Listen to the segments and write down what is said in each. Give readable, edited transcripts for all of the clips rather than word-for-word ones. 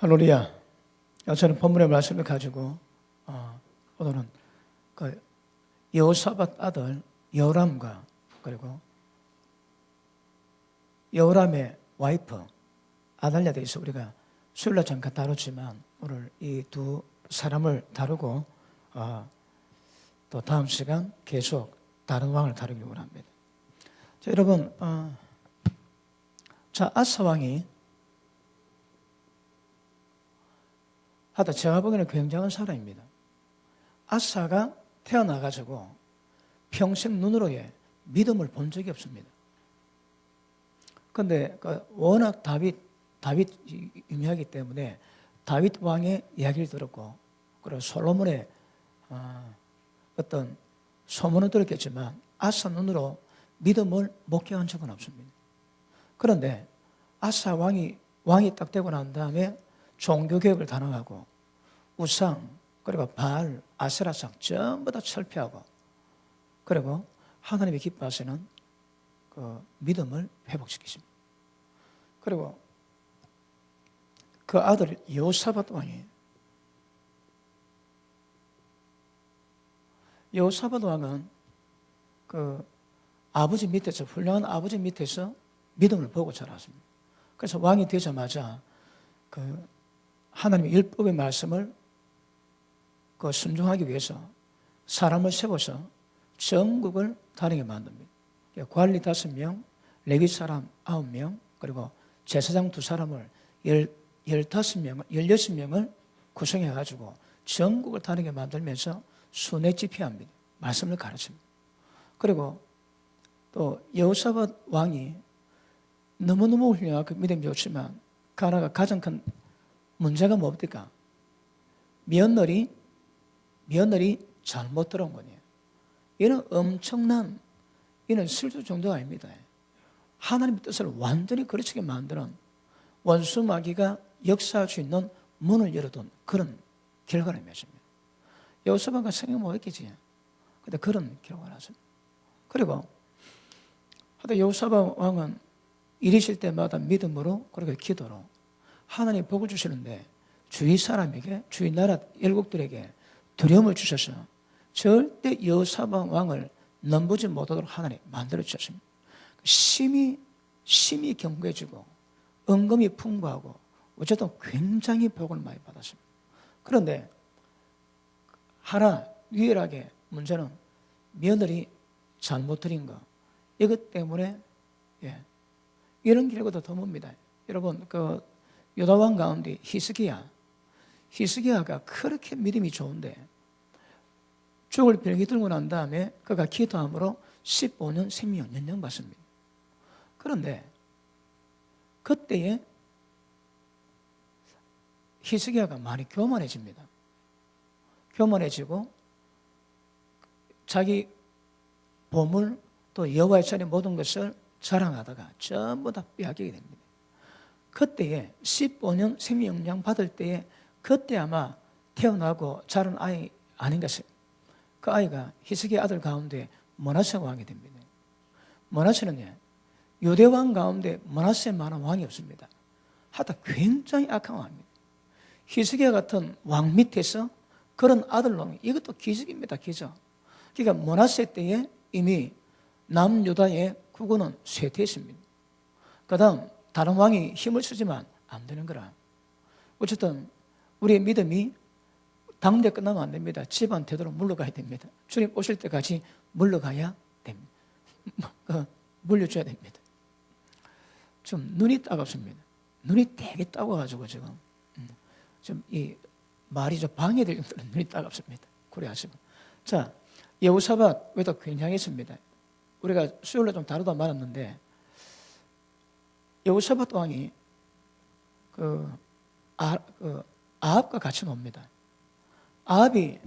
할렐루야. 저는 본문의 말씀을 가지고 오늘은 그 여호사밧 아들 여호람과 그리고 여호람의 와이프 아달랴에 대해서 우리가 수요일날 잠깐 다뤘지만 오늘 이 두 사람을 다루고 또 다음 시간 계속 다른 왕을 다루려고 합니다. 자, 여러분, 아사 왕이 하여튼 제가 보기에는 굉장한 사람입니다. 아사가 태어나가지고 평생 눈으로의 믿음을 본 적이 없습니다. 그런데 워낙 다윗 유명하기 때문에 다윗 왕의 이야기를 들었고 그리고 솔로몬의 어떤 소문을 들었겠지만 아사 눈으로 믿음을 목격한 적은 없습니다. 그런데 아사 왕이 딱 되고 난 다음에 종교개혁을 단행하고 우상 그리고 바알, 아세라상 전부 다 철폐하고 그리고 하나님이 기뻐하시는 그 믿음을 회복시키십니다. 그리고 그 아들 여호사밧 왕이 여호사밧 왕은 그 아버지 밑에서 훌륭한 아버지 밑에서 믿음을 보고 자랐습니다. 그래서 왕이 되자마자 그 하나님의 율법의 말씀을 그 순종하기 위해서 사람을 세워서 전국을 다니게 만듭니다. 관리 5명, 레위 사람 9명, 그리고 제사장 2사람을 16명을 구성해가지고 전국을 다니게 만들면서 순회 집회합니다. 말씀을 가르칩니다. 그리고 또 여호사밧 왕이 너무너무 훌륭하고 믿음이 좋지만 그 하나가 가장 큰 문제가 뭡니까? 며느리 잘못 들어온 거예요. 이는 엄청난, 이는 실수 정도가 아닙니다. 하나님의 뜻을 완전히 거르치게 만드는 원수 마귀가 역사할 수 있는 문을 열어둔 그런 결과를 맺습니다. 여호사밧가 성경 못 했겠지. 근데 그런 결과를 하십니다. 그리고 여호사밧 왕은 일이실 때마다 믿음으로 그리고 기도로 하나님 복을 주시는데 주위 사람에게 주위 나라 열국들에게 두려움을 주셔서 절대 여호사밧 왕을 넘보지 못하도록 하나님 만들어 주셨습니다. 심히 견고해지고 은금이 풍부하고 어쨌든 굉장히 복을 많이 받았습니다. 그런데 하나 유일하게 문제는 며느리 잘못 드린 거 이것 때문에 이런 결과도 더 뭡니다. 여러분 그 유다 왕 가운데 히스기야가 그렇게 믿음이 좋은데 죽을 병이 들고 난 다음에 그가 기도함으로 15년 생명 연장받습니다. 그런데 그때에 히스기야가 많이 교만해집니다. 교만해지고 자기 보물 또 여호와의 전에 모든 것을 자랑하다가 전부 다 빼앗기게 됩니다. 그때에 15년 생명연장 받을 때에 그때 아마 태어나고 자란 아이 아닌가 싶어요. 그 아이가 히스기야 아들 가운데 므낫세 왕이 됩니다. 므낫세는 유대 왕 가운데 므낫세만한 왕이 없습니다. 하여튼 굉장히 악한 왕입니다. 히스기야 같은 왕 밑에서 그런 아들 놈이 이것도 기적입니다. 기적. 그러니까 므낫세 때에 이미 남유다의 국군은 쇠퇴했습니다. 그 다음 다른 왕이 힘을 쓰지만 안 되는 거라. 어쨌든 우리의 믿음이 당대 끝나면 안 됩니다. 집안 되도록 물러가야 됩니다. 주님 오실 때까지 물러가야 됩니다. 물려줘야 됩니다. 좀 눈이 따갑습니다. 눈이 되게 따가워가지고 지금 좀 이 말이 좀 방해될 정도로 눈이 따갑습니다. 고려하시고. 자, 여호사밧 외도 굉장했습니다. 우리가 수요일에 좀 다루다 말았는데 여호사밧 왕이 아합과 같이 놉니다. 아합이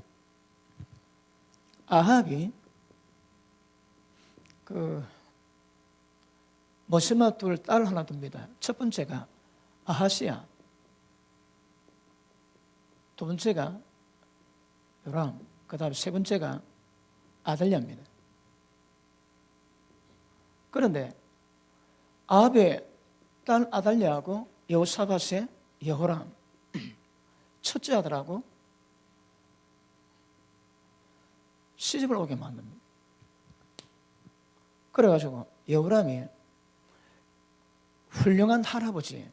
모세마 둘 딸 하나 둡니다. 첫 번째가 아하시야, 두 번째가 요람, 그 다음 세 번째가 아달랴입니다. 그런데 아합의 딸 아달랴하고 여호사밧의 여호람 첫째 아들하고 시집을 오게 만듭니다. 그래가지고 여호람이 훌륭한 할아버지,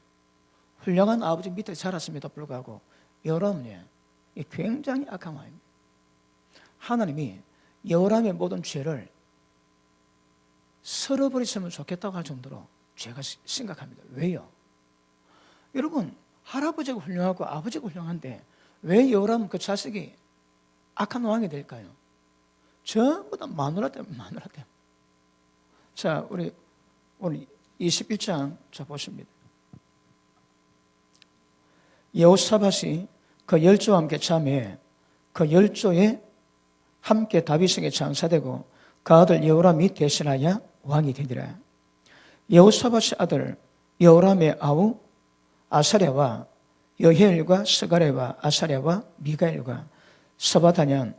훌륭한 아버지 밑에 자랐음에도 불구하고 여호람은 굉장히 악한 왕입니다. 하나님이 여호람의 모든 죄를 썰어버렸으면 좋겠다고 할 정도로 죄가 심각합니다. 왜요? 여러분, 할아버지가 훌륭하고 아버지가 훌륭한데 왜 여호람 그 자식이 악한 왕이 될까요? 전부 다 마누라 때문에. 자, 우리 오늘 21장 자 보십니다. 여호사밧이 그 열조와 함께 참여해 그 열조에 함께 다윗에게 장사되고 그 아들 여호람이 대신하여 왕이 되니라. 여호사밧의 아들 여호람의 아우 아사랴와 여헤엘과 스가랴와 아사랴와 미가엘과 스바다냐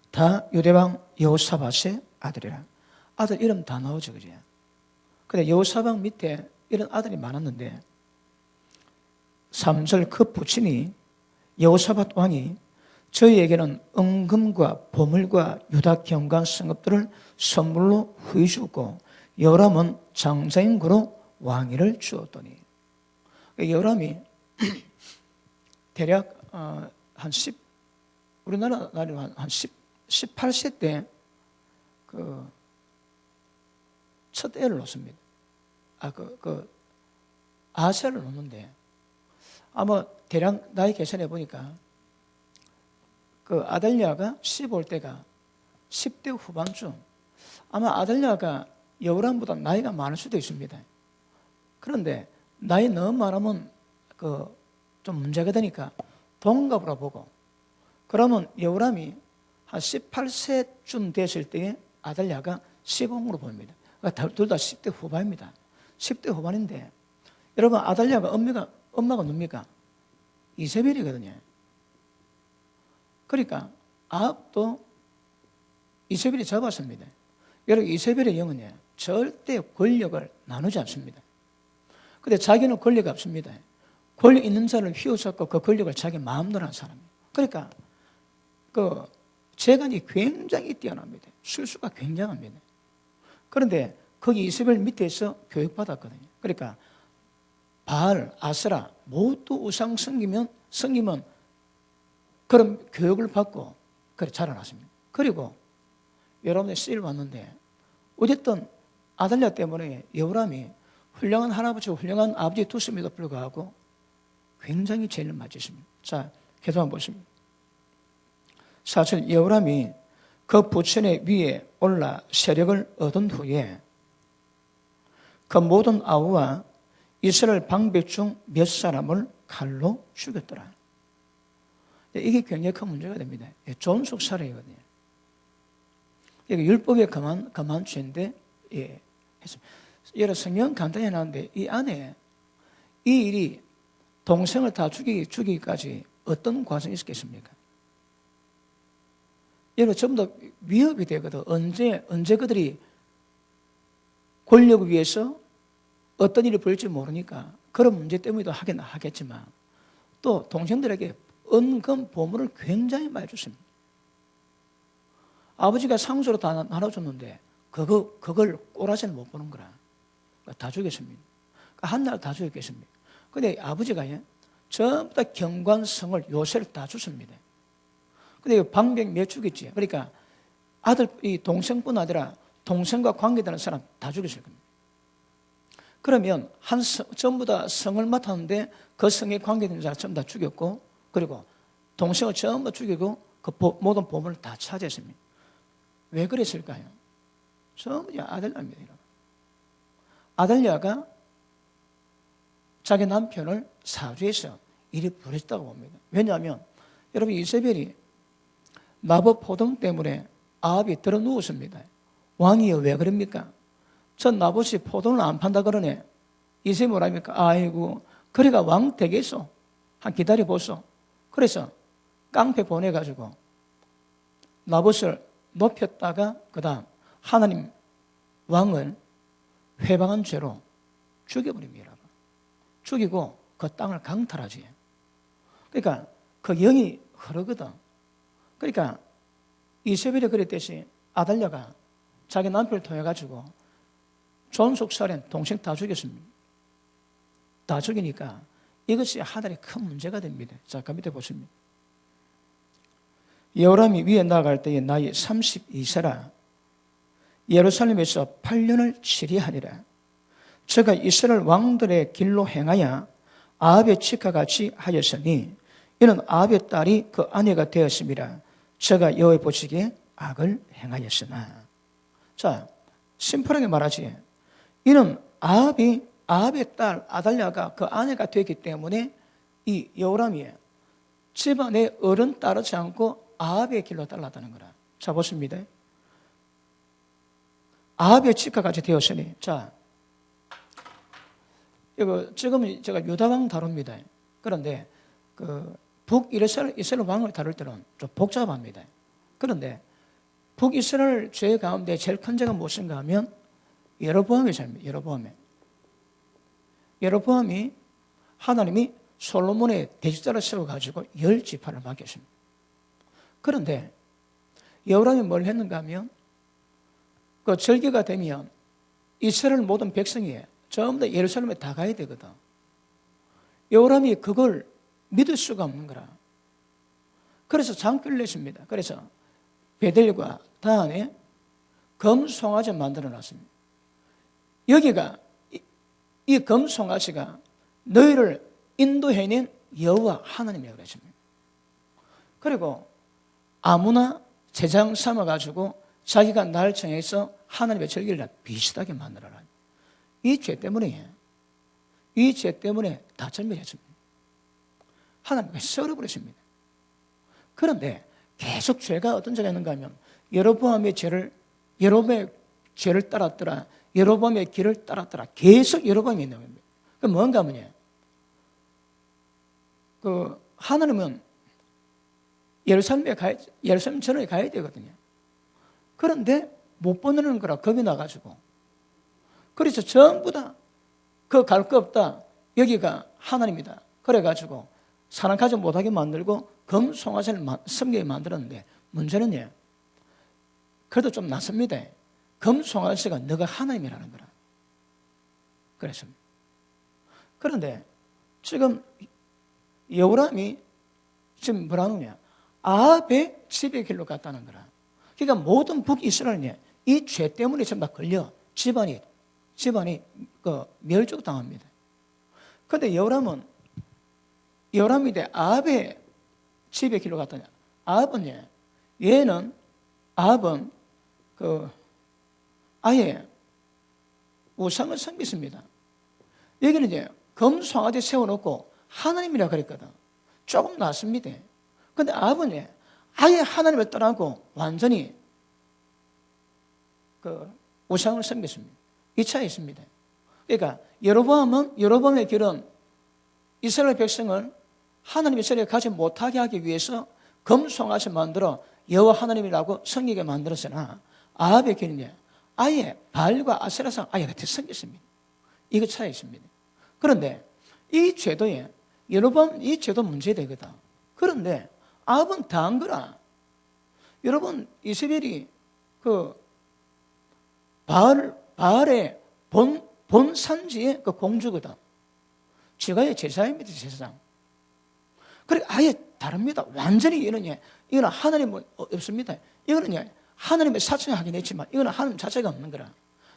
다 유대왕 여호사밧의 아들이라. 아들 이름 다 나오죠, 그죠? 근데 여호사밧 밑에 이런 아들이 많았는데 3절 그 부친이 여호사밧 왕이 저희에게는 은금과 보물과 유다 경관 성읍들을 선물로 후히 주었고 여호람은 장자인구로 왕위를 주었더니 여호람이 대략 한 10, 우리나라 나이로 한 18세 때 그 첫 애를 놓습니다. 아셀을 놓는데 아마 대략 나이 계산해 보니까 그 아달랴가 15올 때가 10대 후반쯤, 아마 아달랴가 여호람보다 나이가 많을 수도 있습니다. 그런데 나이 너무 많으면 좀 문제가 되니까 동갑으로 보고, 그러면 여호람이 한 18세쯤 됐을 때에 아달랴가 15으로 보입니다. 그러니까 둘 다 10대 후반입니다. 10대 후반인데 여러분, 아달랴가 엄마가 누굽니까? 이세벨이거든요. 그러니까 아합도 이세벨이 잡았습니다. 여러분, 이세벨의 영은 절대 권력을 나누지 않습니다. 근데 자기는 권력이 없습니다. 권력 있는 자를 휘어잡고 그 권력을 자기 마음대로 하는 사람이에요. 그러니까 재간이 굉장히 뛰어납니다. 술수가 굉장합니다. 그런데 거기 이세벨 밑에서 교육받았거든요. 그러니까 바알, 아스라 모두 우상 섬기면 그런 교육을 받고 그래 자라났습니다. 그리고 여러분의 시를 왔는데 어쨌든 아달랴 때문에 여호람이 훌륭한 할아버지고 훌륭한 아버지 두심에도 불구하고 굉장히 죄를 맞으십니다. 자, 계속 한번 보십니다. 사실 여호람이 그 부천의 위에 올라 세력을 얻은 후에 그 모든 아우와 이스라엘 방백 중 몇 사람을 칼로 죽였더라. 이게 굉장히 큰 문제가 됩니다. 존속 살해거든요. 이게 율법에 금한 죄인데, 했습니다. 여러 성경 간단히 해놨는데 이 안에 이 일이 동생을 다 죽이기까지 어떤 과정이 있었겠습니까? 여러분, 전부 다 위협이 되거든. 언제 그들이 권력을 위해서 어떤 일이 벌일지 모르니까 그런 문제 때문에도 하긴 하겠지만 또 동생들에게 은금 보물을 굉장히 많이 줬습니다. 아버지가 상수로 다 나눠줬는데 그걸 꼬라지는 못 보는 거라. 다 죽였습니다. 한날 다 죽였겠습니다. 근데 아버지가 전부 다 경관성을 요새를 다 줬습니다. 근데 방백 몇 죽였지. 그러니까 이 동생뿐 아니라 동생과 관계되는 사람 다 죽였을 겁니다. 그러면 전부 다 성을 맡았는데 그 성에 관계되는 사람 전부 다 죽였고, 그리고 동생을 전부 죽이고 그 모든 보물을 다 차지했습니다. 왜 그랬을까요? 전부 아달랴입니다. 아달랴가 자기 남편을 사주해서 일이 벌어졌다고 봅니다. 왜냐하면 여러분, 이세벨이 마법 포동 때문에 아합이 들어 누웠습니다. 왕이요, 왜 그럽니까? 전 나봇이 포도를 안 판다 그러네. 이세 뭐랍니까? 아이고, 그래가 왕 되겠소. 한 기다려보소. 그래서 깡패 보내가지고 나봇을 높였다가 그 다음 하나님 왕을 회방한 죄로 죽여버립니다. 죽이고 그 땅을 강탈하지. 그러니까 그 영이 흐르거든. 그러니까 이세벨이 그랬듯이 아달랴가 자기 남편을 통해 가지고 존속살인 동생 다 죽였습니다. 다 죽이니까 이것이 하나의 큰 문제가 됩니다. 자, 그 밑에 보십니다. 여호람이 위에 나아갈 때에 나이 32세라 예루살렘에서 8년을 치리하니라. 저가 이스라엘 왕들의 길로 행하여 아합의 치과 같이 하였으니 이는 아합의 딸이 그 아내가 되었음이라. 저가 여호와의 보시기에 악을 행하였으나. 자, 심플하게 말하지. 이는 아합의 딸 아달랴가 그 아내가 되기 때문에 이 여호람이 집안의 어른 따르지 않고 아합의 길로 따랐다는 거라. 자, 보십니다. 아합의 치과 같이 되었으니. 자, 이거 지금 제가 유다왕 다룹니다. 그런데 그 북이스라엘 왕을 다룰 때는 좀 복잡합니다. 그런데 북이스라엘 죄 가운데 제일 큰 죄가 무엇인가 하면 여로보암의 죄입니다. 여로보암이 하나님이 솔로몬의 대지자를 세워가지고 10지파를 맡겼습니다. 그런데 여호람이 뭘 했는가 하면 그 절기가 되면 이스라엘 모든 백성이 전부 다 예루살렘에 다 가야 되거든. 여호람이 그걸 믿을 수가 없는 거라. 그래서 장표를 냈습니다. 그래서 베델과 다안에 금송아지 만들어 놨습니다. 여기가 이 금송아지가 너희를 인도해낸 여호와 하나님이라고 그랬습니다. 그리고 아무나 제장 삼아가지고 자기가 날 정해서 하나님의 절기를 비슷하게 만들어라. 이 죄 때문에 다 절멸했습니다. 하나님께 썰어버렸습니다. 그런데 계속 죄가 어떤 죄가 있는가 하면 여로보암의 죄를 따랐더라. 여로보암의 길을 따랐더라. 계속 여로보암이 있는 겁니다. 그 뭔가 하면요. 그 하나님은 예루살em 전에 가야 되거든요. 그런데 못 보내는 거라 겁이 나가지고. 그래서 전부 다 그 갈 거 없다. 여기가 하나님이다. 그래가지고 사람 가지 못하게 만들고 금송아지를 섬기게 만들었는데 문제는요. 그래도 좀 낫습니다. 금송아지가 너가 하나님이라는 거라. 그랬습니다. 그런데 지금 여호람이 지금 뭐라 하느냐. 아합의 집의 길로 갔다는 거라. 그러니까 모든 북이스라엘이 이 죄 때문에 전부 다 걸려 집안이 그 멸족당합니다. 그런데 여호람이 아합의 집의 길로 갔다냐. 아합은 그 아예 우상을 섬겼습니다. 여기는 이제 금송아지 세워놓고 하나님이라 그랬거든. 조금 낫습니다. 그런데 아합은 아예 하나님을 떠나고 완전히 그 우상을 섬겼습니다. 이 차이 있습니다. 그러니까 여로보암의 길은 이스라엘 백성을 하나님의 자리에 가지 못하게 하기 위해서 금송아지 만들어 여호와 하나님이라고 섬기게 만들었으나 아합의 길은 아예 바알과 아세라상 아예 같이 섬겼습니다. 이거 차이 있습니다. 그런데 이 죄도 여로보암 이 죄도 문제되거든. 그런데 아합은 다 한 거라. 여러분 이세벨이 그 바알의 본 산지의 그 공주거든. 지가의 제사입니다, 제사장. 그래 아예 다릅니다. 완전히 이거는 하나님은 없습니다. 이거는 하나님의 사칭을 하긴 했지만 이거는 하나님 자체가 없는 거라.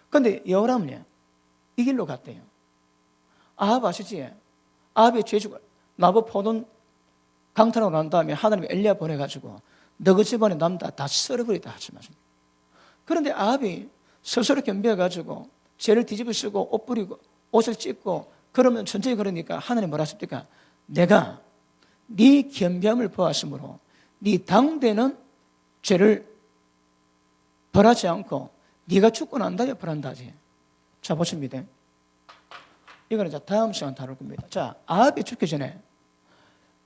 그런데 여호람은 이 길로 갔대요. 아합 아시지? 아합의 죄주가 나보 포돈 강탈하고 난 다음에 하나님이 엘리야 보내가지고 너그 집안의 남자 다 썰어버리다 하지 마십니다. 그런데 아합이 스스로 겸비해가지고 죄를 뒤집어 쓰고 옷 뿌리고 옷을 찢고 그러면 천천히 그러니까 하나님 뭐라 하십니까? 내가 네 겸비함을 보았으므로 네 당대는 죄를 벌하지 않고 네가 죽고 난 다음에 벌한다지. 자 보십니다. 이거는 다음 시간 다룰 겁니다. 자 아합이 죽기 전에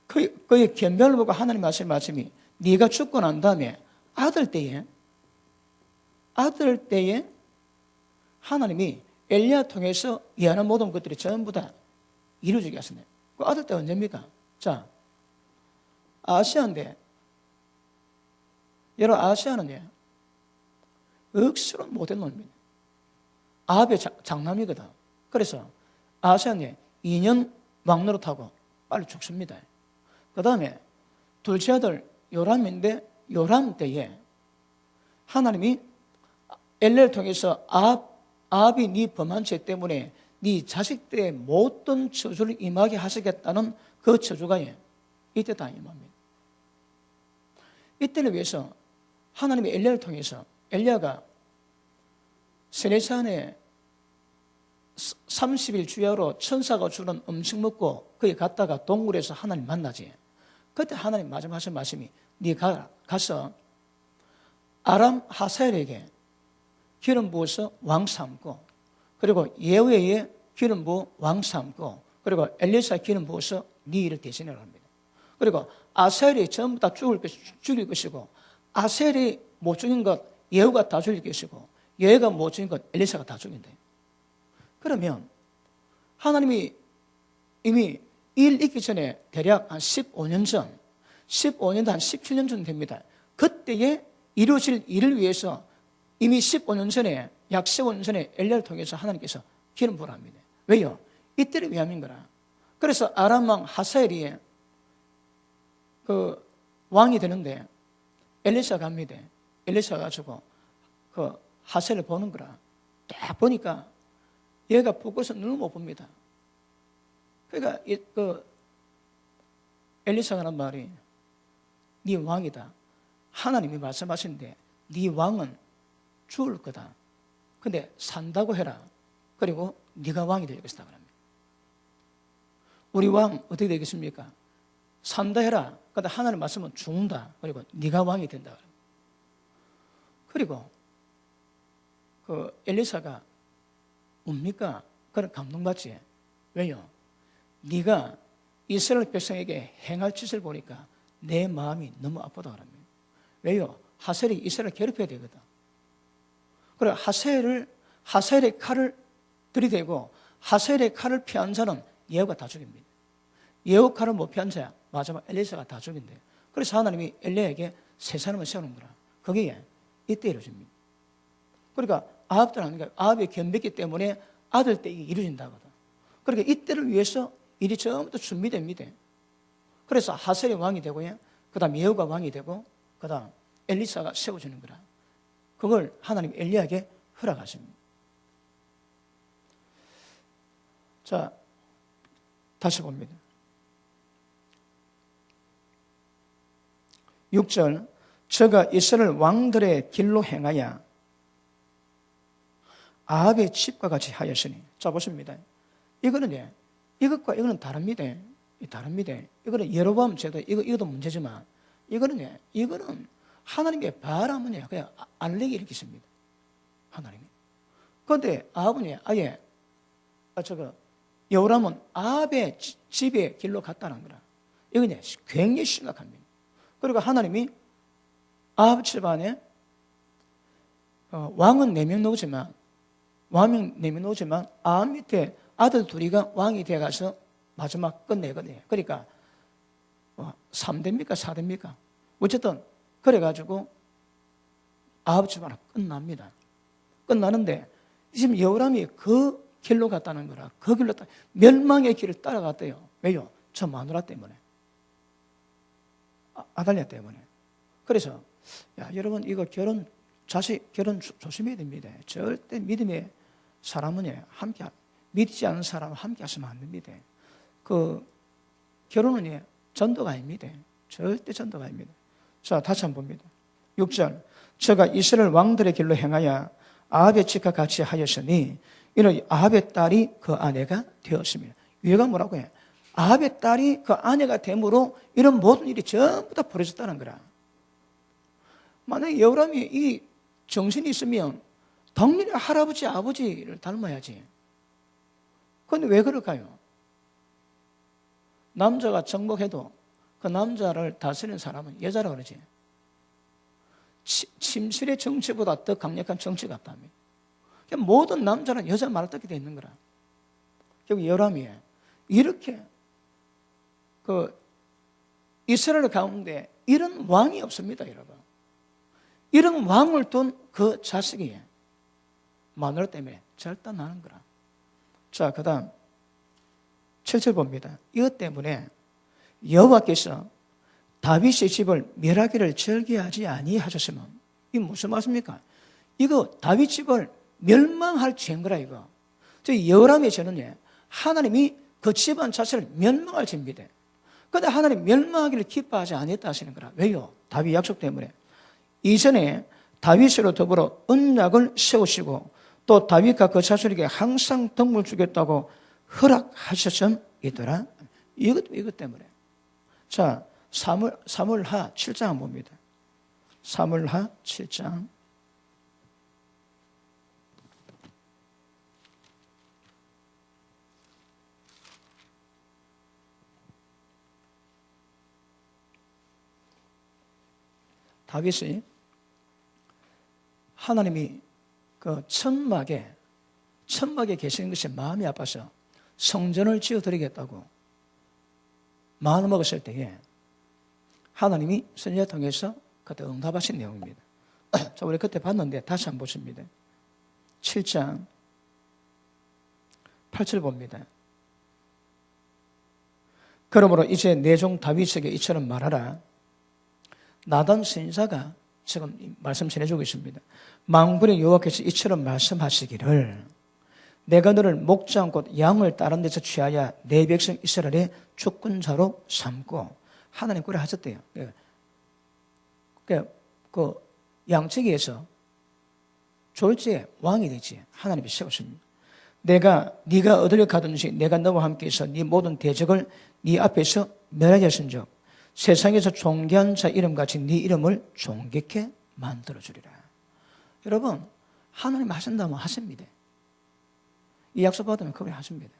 그의 겸비함을 보고 하나님 말씀이 네가 죽고 난 다음에 아들 때에 하나님이 엘리야 통해서 예언한 모든 것들이 전부 다 이루어지게 하셨네요. 그 아들 때 언제입니까? 자, 아시아인데, 여러분 아시아는요 억수로 못된 놈입니다. 아합의 장남이거든. 그래서 아시아는 2년 왕노릇하고 빨리 죽습니다. 그 다음에 둘째 아들 요람인데, 요람 때에 하나님이 엘레를 통해서 아합이 네 범한 죄 때문에 네 자식 때에 못된 저주를 임하게 하시겠다는 그 저주가 이때 다 임합니다. 이때를 위해서 하나님이 엘리야를 통해서, 엘리야가 세례산에 30일 주야로 천사가 주는 음식 먹고 거기 갔다가 동굴에서 하나님 만나지. 그때 하나님 마지막 하신 말씀이 네가 가서 아람 하사엘에게 기름 부어서 왕 삼고, 그리고 예후에 기름 부어 왕 삼고, 그리고 엘리사 기름 부어서 네 일을 대신하라 합니다. 그리고 아사엘이 전부 다 죽일 것이고, 아사엘이 못 죽인 것 예후가 다 죽일 것이고, 예후가 못 죽인 것 엘리사가 다 죽인대. 그러면 하나님이 이미 일 있기 전에 대략 한 15년 전, 15년도 한 17년 전 됩니다. 그때에 이루어질 일을 위해서 이미 15년 전에, 약 15년 전에 엘리야를 통해서 하나님께서 기름 부으라 합니다. 왜요? 이때를 위함인 거라. 그래서 아람 왕 하사엘이 그 왕이 되는데 엘리사가 갑니다. 엘리사가 가지고 그 하사엘을 보는 거라. 딱 보니까 얘가 부끄러워서 눈을 못 봅니다. 그러니까 그 엘리사가 하는 말이 네 왕이다. 하나님이 말씀하시는데 네 왕은 죽을 거다. 근데 산다고 해라. 그리고 네가 왕이 될 것이다. 우리 왕 어떻게 되겠습니까? 산다 해라. 근데 하나님 말씀은 죽는다. 그리고 네가 왕이 된다. 그리고 그 엘리사가 뭡니까? 그런 감동받지. 왜요? 네가 이스라엘 백성에게 행할 짓을 보니까 내 마음이 너무 아프다 그럽니다. 왜요? 하셀이 이스라엘 괴롭혀야 되거든. 그래 하셀의 칼을 들이대고 하셀의 칼을 피한 자는 예후가 다 죽입니다. 예후 칼을 못 피한 자야 마지막 엘리사가 다 죽인대요. 그래서 하나님이 엘리야에게 세 사람을 세우는 거라. 그게 이때 이루어집니다. 그러니까 아합의 견bec 때문에 아들 때 이루어진다거든. 그러니까 이때를 위해서 일이 전부 다 준비됩니다. 그래서 하셀이 왕이 되고요. 그 다음 예후가 왕이 되고, 그 다음 엘리사가 세워주는 거라. 그걸 하나님 엘리야에게 허락하십니다. 자, 다시 봅니다. 6절, 저가 이스라엘 왕들의 길로 행하여 아합의 집과 같이 하였으니. 자, 보십니다. 이거는 이것과 이거는 다릅니다. 다릅니다. 이거는 여로보암 제도, 이것도 문제지만, 이거는 하나님의 바람은 그냥 알레기 일으켰습니다. 하나님이. 그런데 아합은 아예, 여호람은 아합의 집의 길로 갔다는 거라. 이건 굉장히 심각합니다. 그리고 하나님이 아합 집안에 왕은 4명 놓지만, 아합 밑에 아들 둘이가 왕이 되어가서 마지막 끝내거든요. 그러니까 3대입니까? 4대입니까? 어쨌든 그래가지고 아합 집안은 끝납니다. 끝나는데 지금 여호람이 그 길로 갔다는 거라. 그 길로 멸망의 길을 따라갔대요. 왜요? 저 마누라 때문에. 아달랴 때문에. 그래서 여러분 이거 결혼 조심해야 됩니다. 절대 믿음의 사람은 함께, 믿지 않는 사람은 함께 하시면 안 됩니다. 그 결혼은 전도가 아닙니다. 절대 전도가 아닙니다. 자, 다시 한번 봅니다. 6절, 저가 이스라엘 왕들의 길로 행하여 아합의 집과 같이 하였으니 이는 아합의 딸이 그 아내가 되었습니다. 위에가 뭐라고 해? 아합의 딸이 그 아내가 됨으로 이런 모든 일이 전부 다 벌어졌다는 거라. 만약에 여호람이 이 정신이 있으면 당연히 할아버지, 아버지를 닮아야지. 그런데 왜 그럴까요? 남자가 정복해도 그 남자를 다스리는 사람은 여자라 그러지. 침실의 정치보다 더 강력한 정치 같다며. 모든 남자는 여자 말을 듣게 돼 있는 거라. 결국 여람이 이렇게 그 이스라엘 가운데 이런 왕이 없습니다, 여러분. 이런 왕을 둔 그 자식이 마누라 때문에 절단하는 거라. 자, 그 다음 7절 봅니다. 이것 때문에 여호와께서 다윗의 집을 멸하기를 즐겨하지 아니하셨으면, 이게 무슨 말씀입니까? 이거 다윗 집을 멸망할 죄인 거라 이거. 저 여호람의 죄는 하나님이 그 집안 자체를 멸망할 죄입니다. 그런데 하나님 멸망하기를 기뻐하지 아니했다 하시는 거라. 왜요? 다윗 약속 때문에. 이전에 다윗으로 더불어 언약을 세우시고 또 다윗과 그 자손에게 항상 덕물 주겠다고 허락하셨음이더라. 이것 때문에. 자, 사무엘하 7장 봅니다. 사무엘하 7장. 다윗이 하나님이 그 천막에 계시는 것이 마음이 아파서 성전을 지어드리겠다고 마음을 먹었을 때에 하나님이 선지자 통해서 그때 응답하신 내용입니다. 자, 우리 그때 봤는데 다시 한번 보십니다. 7장 8절 봅니다. 그러므로 이제 내 종 다윗에게 이처럼 말하라. 나단 선지자가 지금 말씀 전해주고 있습니다. 만군의 여호와께서 이처럼 말씀하시기를 내가 너를 목장 곧 양을 다른 데서 취하여 내 백성 이스라엘의 주권자로 삼고, 하나님 그래 하셨대요. 그 양측에서 졸지에 왕이 되지 하나님이 세웠습니다. 네가 어디를 가든지 내가 너와 함께해서 네 모든 대적을 네 앞에서 멸하게 하신즉 세상에서 존귀한 자 이름같이 네 이름을 존귀케 만들어주리라. 여러분, 하나님 하신다면 하십니다. 이 약속 받으면 그걸 하십니다.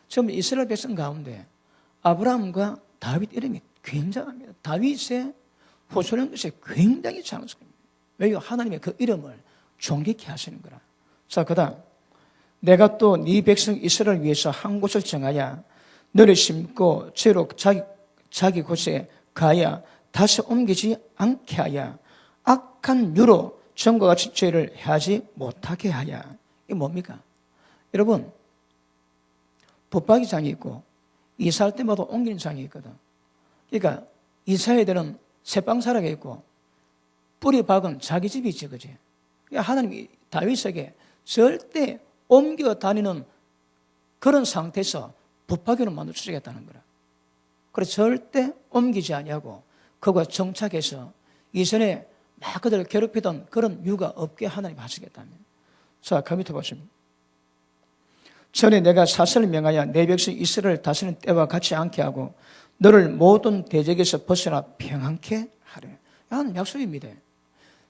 지금 이스라엘 백성 가운데 아브라함과 다윗 이름이 굉장합니다. 다윗의 후손인 것이 굉장히 장성입니다. 왜요? 하나님의 그 이름을 존귀케 하시는 거라. 자, 그 다음 내가 또 네 백성 이스라엘을 위해서 한 곳을 정하여 너를 심고 죄로 자기 곳에 가야 다시 옮기지 않게 하여 악한 유로 전과 같이 죄를 하지 못하게 하여. 이게 뭡니까? 여러분, 붙박이 장이 있고 이사할 때마다 옮기는 장이 있거든. 그러니까 이사해야 되는 새빵사락이 있고 뿌리 박은 자기 집이 있지, 그지? 그러니까 하나님이 다윗에게 절대 옮겨 다니는 그런 상태에서 붙박이로 만들어 주시겠다는 거라. 그래서 절대 옮기지 아니하고 그가 정착해서 이전에 막 그들을 괴롭히던 그런 유가 없게 하나님 하시겠다면. 자, 그 밑에 보시면 전에 내가 사슬을 명하여 내 백성 이스라엘을 다스리는 때와 같이 않게 하고 너를 모든 대적에서 벗어나 평안케 하래. 하나님 약속입니다.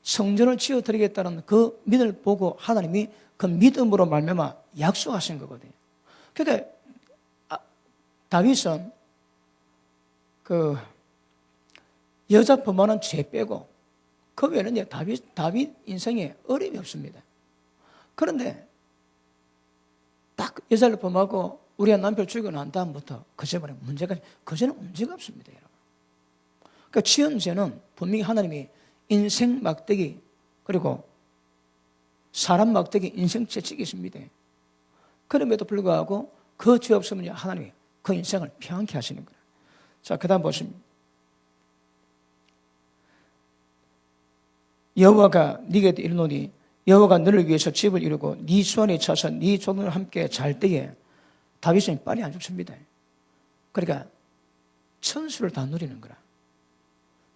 성전을 지어드리겠다는 그 믿음을 보고 하나님이 그 믿음으로 말미암아 약속하신 거거든요. 그러니까 다윗은 그 여자 범하는 죄 빼고 그 외에는 다윗 인생에 어려움이 없습니다. 그런데 딱 여자를 범하고 우리가 남편 죽이고 난 다음부터 그 죄만에 그 죄는 문제가 없습니다, 여러분. 그러니까 지은 죄는 분명히 하나님이 인생 막대기 그리고 사람 막대기 인생 채찍이 있습니다. 그럼에도 불구하고 그 죄 없으면 하나님이 그 인생을 평안케 하시는 거예요. 자, 그 다음 보십니다. 여호와가 네게 이르노니 여호와가 너를 위해서 집을 이루고 네 수완에 차서 네 조동과 함께 잘 때에 다윗은 빨리 안 죽습니다. 그러니까 천수를 다 누리는 거라.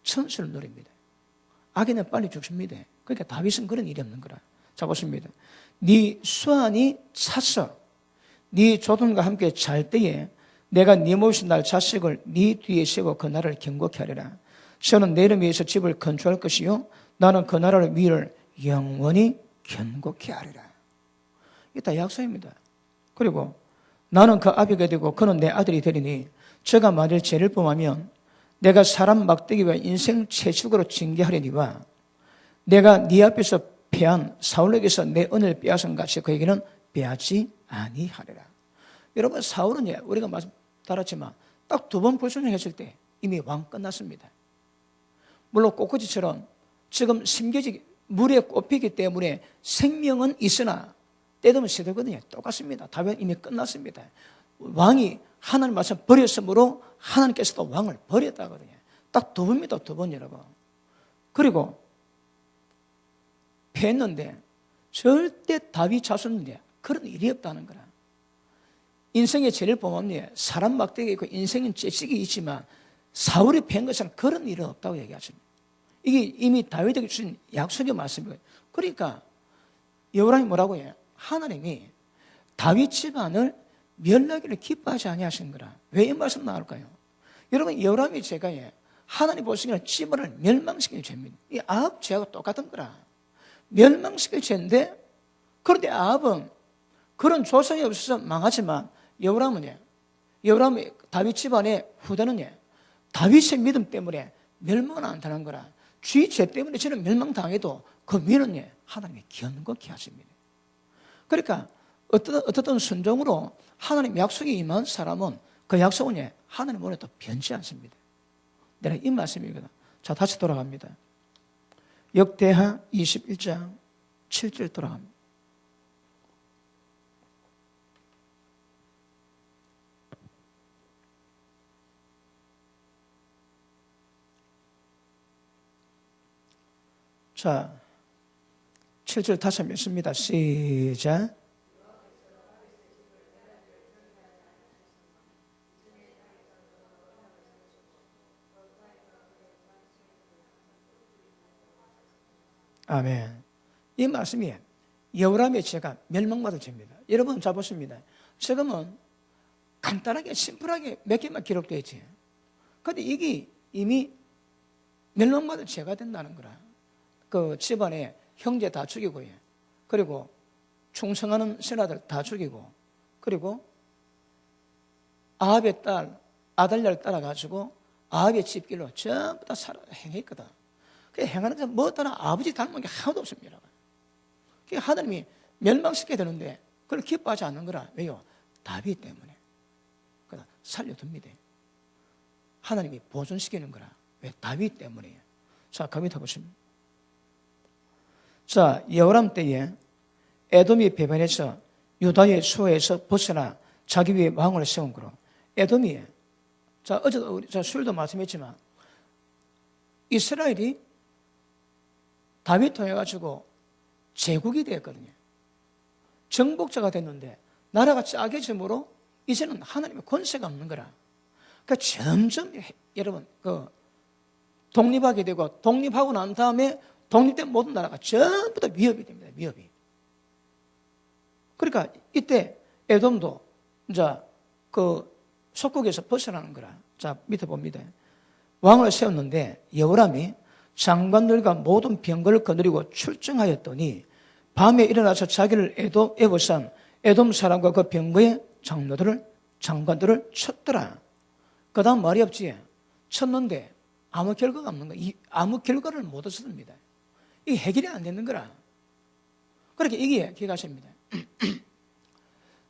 천수를 누립니다. 악인은 빨리 죽습니다. 그러니까 다윗은 그런 일이 없는 거라. 자, 보십니다. 네 수완이 찼어. 네 조동과 함께 잘 때에 내가 네 모신 날 자식을 네 뒤에 세워 그 나라를 견고케 하리라. 저는 내 이름 위해서 집을 건축할 것이요 나는 그 나라를 위를 영원히 견고케 하리라. 이게 다 약속입니다. 그리고 나는 그 아비가 되고 그는 내 아들이 되리니 저가 만일 죄를 범하면 내가 사람 막대기와 인생 채축으로 징계하려니와 내가 네 앞에서 패한 사울에게서 내 은혜를 빼앗은 같이 그에게는 빼앗지 아니하리라. 여러분, 사울은 우리가 말씀 달았지만 딱 2번 불순종했을 때 이미 왕 끝났습니다. 물론 꽃꽂이처럼 지금 심겨지 물에 꼽히기 때문에 생명은 있으나 때되면 시들거든요. 똑같습니다. 다윗 이미 끝났습니다. 왕이 하나님 말씀 버렸으므로 하나님께서도 왕을 버렸다거든요. 딱 두 번입니다. 두 번 여러분. 그리고 패했는데 절대 다윗 자손인데 그런 일이 없다는 거라. 인생의 제일 보면 사람 막대기 있고 인생은 째식이 있지만 사울이 패한 것은 그런 일은 없다고 얘기하십니다. 이게 이미 다윗에게 주신 약속의 말씀이에요. 그러니까 여호람이 뭐라고 해요? 하나님이 다윗 집안을 멸하기를 기뻐하지 아니하신 거라. 왜 이 말씀 나올까요? 여러분 여호람이 죄가 하나님 보시기에는 집안을 멸망시킬 죄입니다. 이 아합 죄하고 똑같은 거라. 멸망시킬 죄인데 그런데 아합은 그런 조상이 없어서 망하지만 여호람은 여호람이 다윗 집안의 후대는 다윗의 믿음 때문에 멸망은 안 당한 거라. 쥐 죄 때문에 저는 멸망당해도 그 위는 하나님이 견고히 하십니다. 그러니까 어떻든 순종으로 하나님 약속이 임한 사람은 그 약속은 하나님 오늘 또 변치 않습니다. 내가 이 말씀이거든. 자, 다시 돌아갑니다. 역대하 21장 7절 돌아갑니다. 자, 7절 다시 한번 읽습니다. 시작. 아멘. 이 말씀이 여호람의 죄가 멸망받을 죄입니다. 여러분 잘 보십니다. 지금은 간단하게 심플하게 몇 개만 기록되어 있지. 그런데 이게 이미 멸망받을 죄가 된다는 거라. 그 집안에 형제 다 죽이고, 그리고 충성하는 신하들 다 죽이고, 그리고 아합의 딸 아달랴를 따라가지고 아합의 집길로 전부 다 행했거든. 그 행하는 자 뭐 따라 아버지 닮은 게 하나도 없습니다. 하나님이 멸망시켜야 되는데 그걸 기뻐하지 않는 거라. 왜요? 다윗 때문에. 그러다 살려둡니다. 하나님이 보존시키는 거라. 왜? 다윗 때문이에요. 자, 가만히 보십니다. 자, 여호람 때에 에돔이 배반해서 유다의 수호에서 벗어나 자기 위에 왕을 세운 거로. 에돔이, 자, 어제도 우리 수요일도 말씀했지만 이스라엘이 다윗 통해가지고 제국이 되었거든요. 정복자가 됐는데 나라가 짜게짐으로 이제는 하나님의 권세가 없는 거라. 그러니까 점점 여러분 독립하게 되고 독립하고 난 다음에 독립된 모든 나라가 전부 다 위협이 됩니다. 위협이. 그러니까 이때 에돔도 이제 그 속국에서 벗어나는 거라. 자, 밑에 봅니다. 왕을 세웠는데 여호람이 장관들과 모든 병거를 거느리고 출정하였더니 밤에 일어나서 자기를 애워싼 에돔 사람과 그 병거의 장관들을 쳤더라. 그 다음 말이 없지. 쳤는데 아무 결과가 없는 거야. 아무 결과를 못 얻습니다. 이게 해결이 안 되는 거라. 그렇게 이게 기가십니다.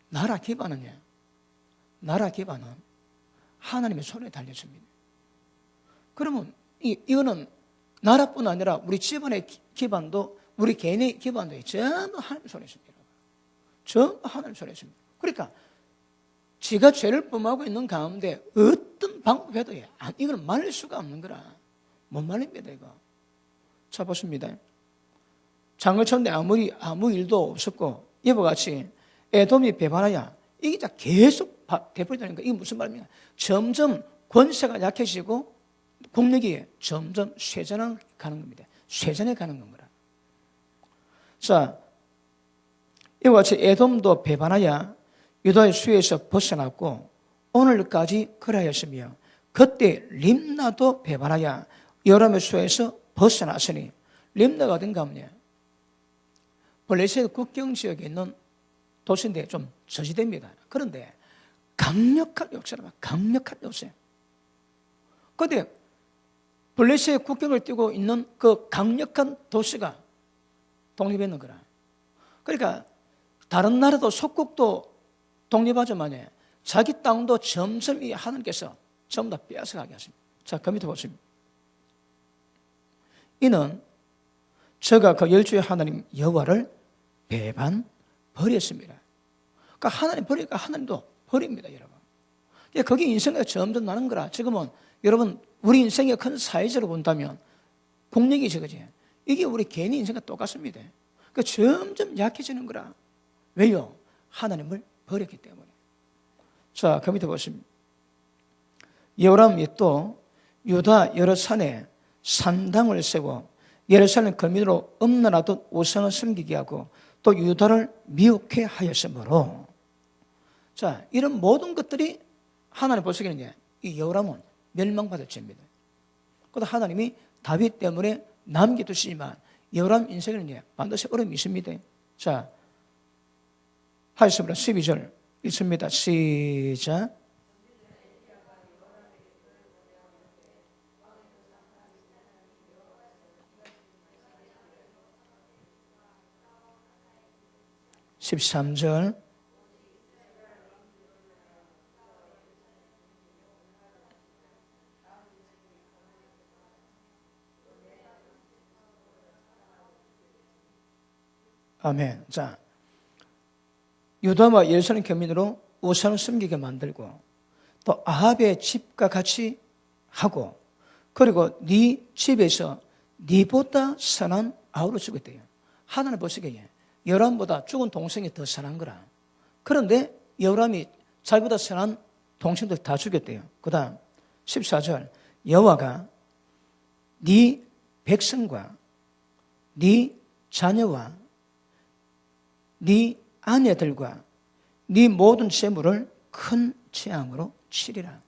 나라 기반은 하나님의 손에 달렸습니다. 그러면 이거는 나라뿐 아니라 우리 집안의 기반도 우리 개인의 기반도 전부 하나님 손에 있습니다. 전부 하나님 손에 있습니다. 그러니까 지가 죄를 범하고 있는 가운데 어떤 방법에도 이걸 말릴 수가 없는 거라. 못 말립니다, 이거. 자, 보십니다. 장을 쳤는데 아무 일도 없었고 이와 같이 에돔이 배반하여 이게 다 계속 되풀이되는 거예요. 이게 무슨 말입니까? 점점 권세가 약해지고 국력이 점점 쇠전해 가는 겁니다. 쇠전해 가는 겁니다. 자, 이와 같이 에돔도 배반하여 유다의 수에서 벗어났고 오늘까지 그러하였으며 그때 림나도 배반하여 여호람의 수에서 벗어났으니 림나가 어딘가 하면 블레셋 국경 지역에 있는 도시인데 좀 저지대입니다. 그런데 강력한 역사라, 강력한 역사. 그런데 블레셋 국경을 띄고 있는 그 강력한 도시가 독립했는 거라. 그러니까 다른 나라도 속국도 독립하지만 자기 땅도 점점 이 하나님께서 전부 다 빼앗아가게 하십니다. 자, 그 밑에 보십니다. 이는 저가 그 열주의 하나님 여호와를 배반 버렸습니다. 그러니까 하나님 버리니까 하나님도 버립니다, 여러분. 그게 인생에서 점점 나는 거라. 지금은 여러분 우리 인생의 큰 사회적으로 본다면 국력이죠, 그지? 이게 우리 개인의 인생과 똑같습니다. 그러니까 점점 약해지는 거라. 왜요? 하나님을 버렸기 때문에. 자, 그 밑에 보십니다. 여호람이 또 유다 여러 산에 산당을 세워 예루살렘 거민으로 엄나라도 우상을 섬기게 하고 또 유다를 미혹해 하였으므로, 자, 이런 모든 것들이 하나님 보시기에는 이 여호람은 멸망받을 죄입니다. 그러다 하나님이 다윗 때문에 남겨두시지만 여호람 인생에는 반드시 어려움이 있습니다. 자, 하였습니다. 12절 읽습니다. 시작. (13절) 아멘. 자, 유다와 예루살렘 교민으로 우상을 섬기게 만들고 또 아합의 집과 같이 하고, 그리고 네 집에서 네보다 선한 아우를 죽였대요. 하나님 보시기에 여호람보다 죽은 동생이 더 선한 거라. 그런데 여호람이 자기보다 선한 동생들 다 죽였대요. 그 다음 14절 여호와가 네 백성과 네 자녀와 네 아내들과 네 모든 재물을 큰 재앙으로 치리라.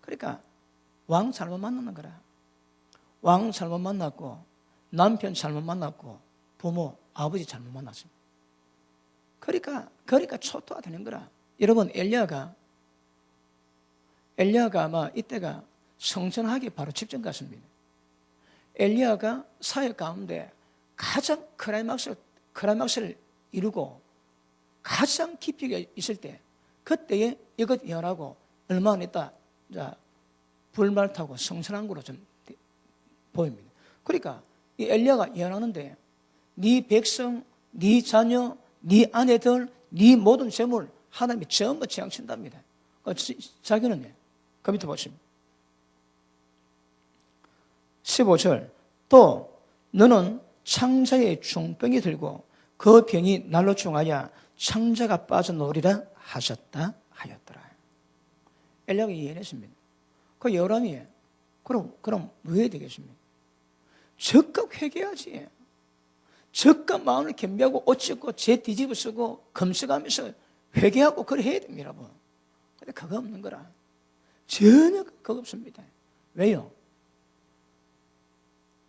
그러니까 왕 잘못 만나는 거라. 왕 잘못 만났고 남편 잘못 만났고 부모 아버지 잘못 만났습니다. 그러니까 초토화 되는 거라. 여러분 엘리야가 아마 이때가 성전하기 바로 직전 같습니다. 엘리야가 사역 가운데 가장 클라이막스를 이루고 가장 깊이 있을 때, 그때에 이것 예언하고 얼마 안 있다 불말 타고 성전한 거로 좀 보입니다. 그러니까 이 엘리야가 예언하는데 네 백성, 네 자녀, 네 아내들, 네 모든 재물 하나님이 전부 재앙친답니다. 자기는 그 밑에 보십니다. 15절 또 너는 창자의 중병이 들고 그 병이 날로 중하여 창자가 빠져나오리라 하셨다 하였더라. 엘리야가 예언했습니다. 그 여호람이 그럼 왜 되겠습니까? 적극 회개하지. 적극 마음을 겸비하고 옷 찢고 죄 뒤집어 쓰고 검색하면서 회개하고 그래 해야 됩니다, 여러분. 근데 그거 없는 거라. 전혀 그거 없습니다. 왜요?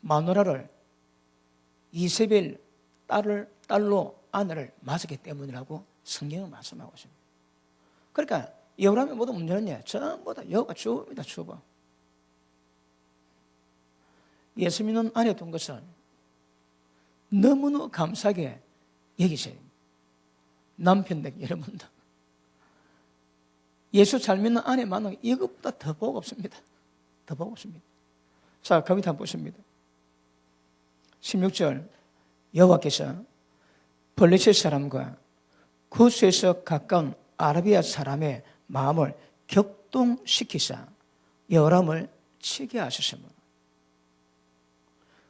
마누라를 이세벨 딸로 아내를 맞았기 때문이라고 성경은 말씀하고 있습니다. 그러니까 여호람의 모든 문제는 전부 다 여호가 주입니다, 주부. 예수 믿는 아내 둔 것은 너무너무 감사하게 여기세요. 남편들 여러분들 예수 잘 믿는 아내 만나면 이것보다 더 복 없습니다. 더 복 없습니다. 자, 거기 한번 보십니다. 16절 여호와께서 블레셋 사람과 구스에서 가까운 아라비아 사람의 마음을 격동시키사 여호람을 치게 하셨습니다.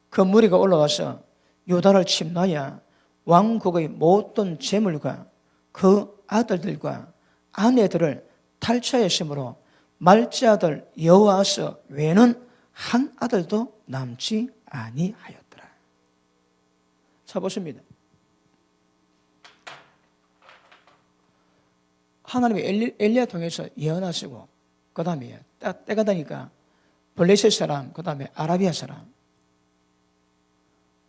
그 무리가 올라와서 유다를 침노하여 왕국의 모든 재물과 그 아들들과 아내들을 탈취하였으므로 말째 아들 여호아스 외에는 한 아들도 남지 아니하였더라. 자, 보십니다. 하나님이 엘리야 통해서 예언하시고 그 다음에 때가 되니까 블레셋 사람, 그 다음에 아라비아 사람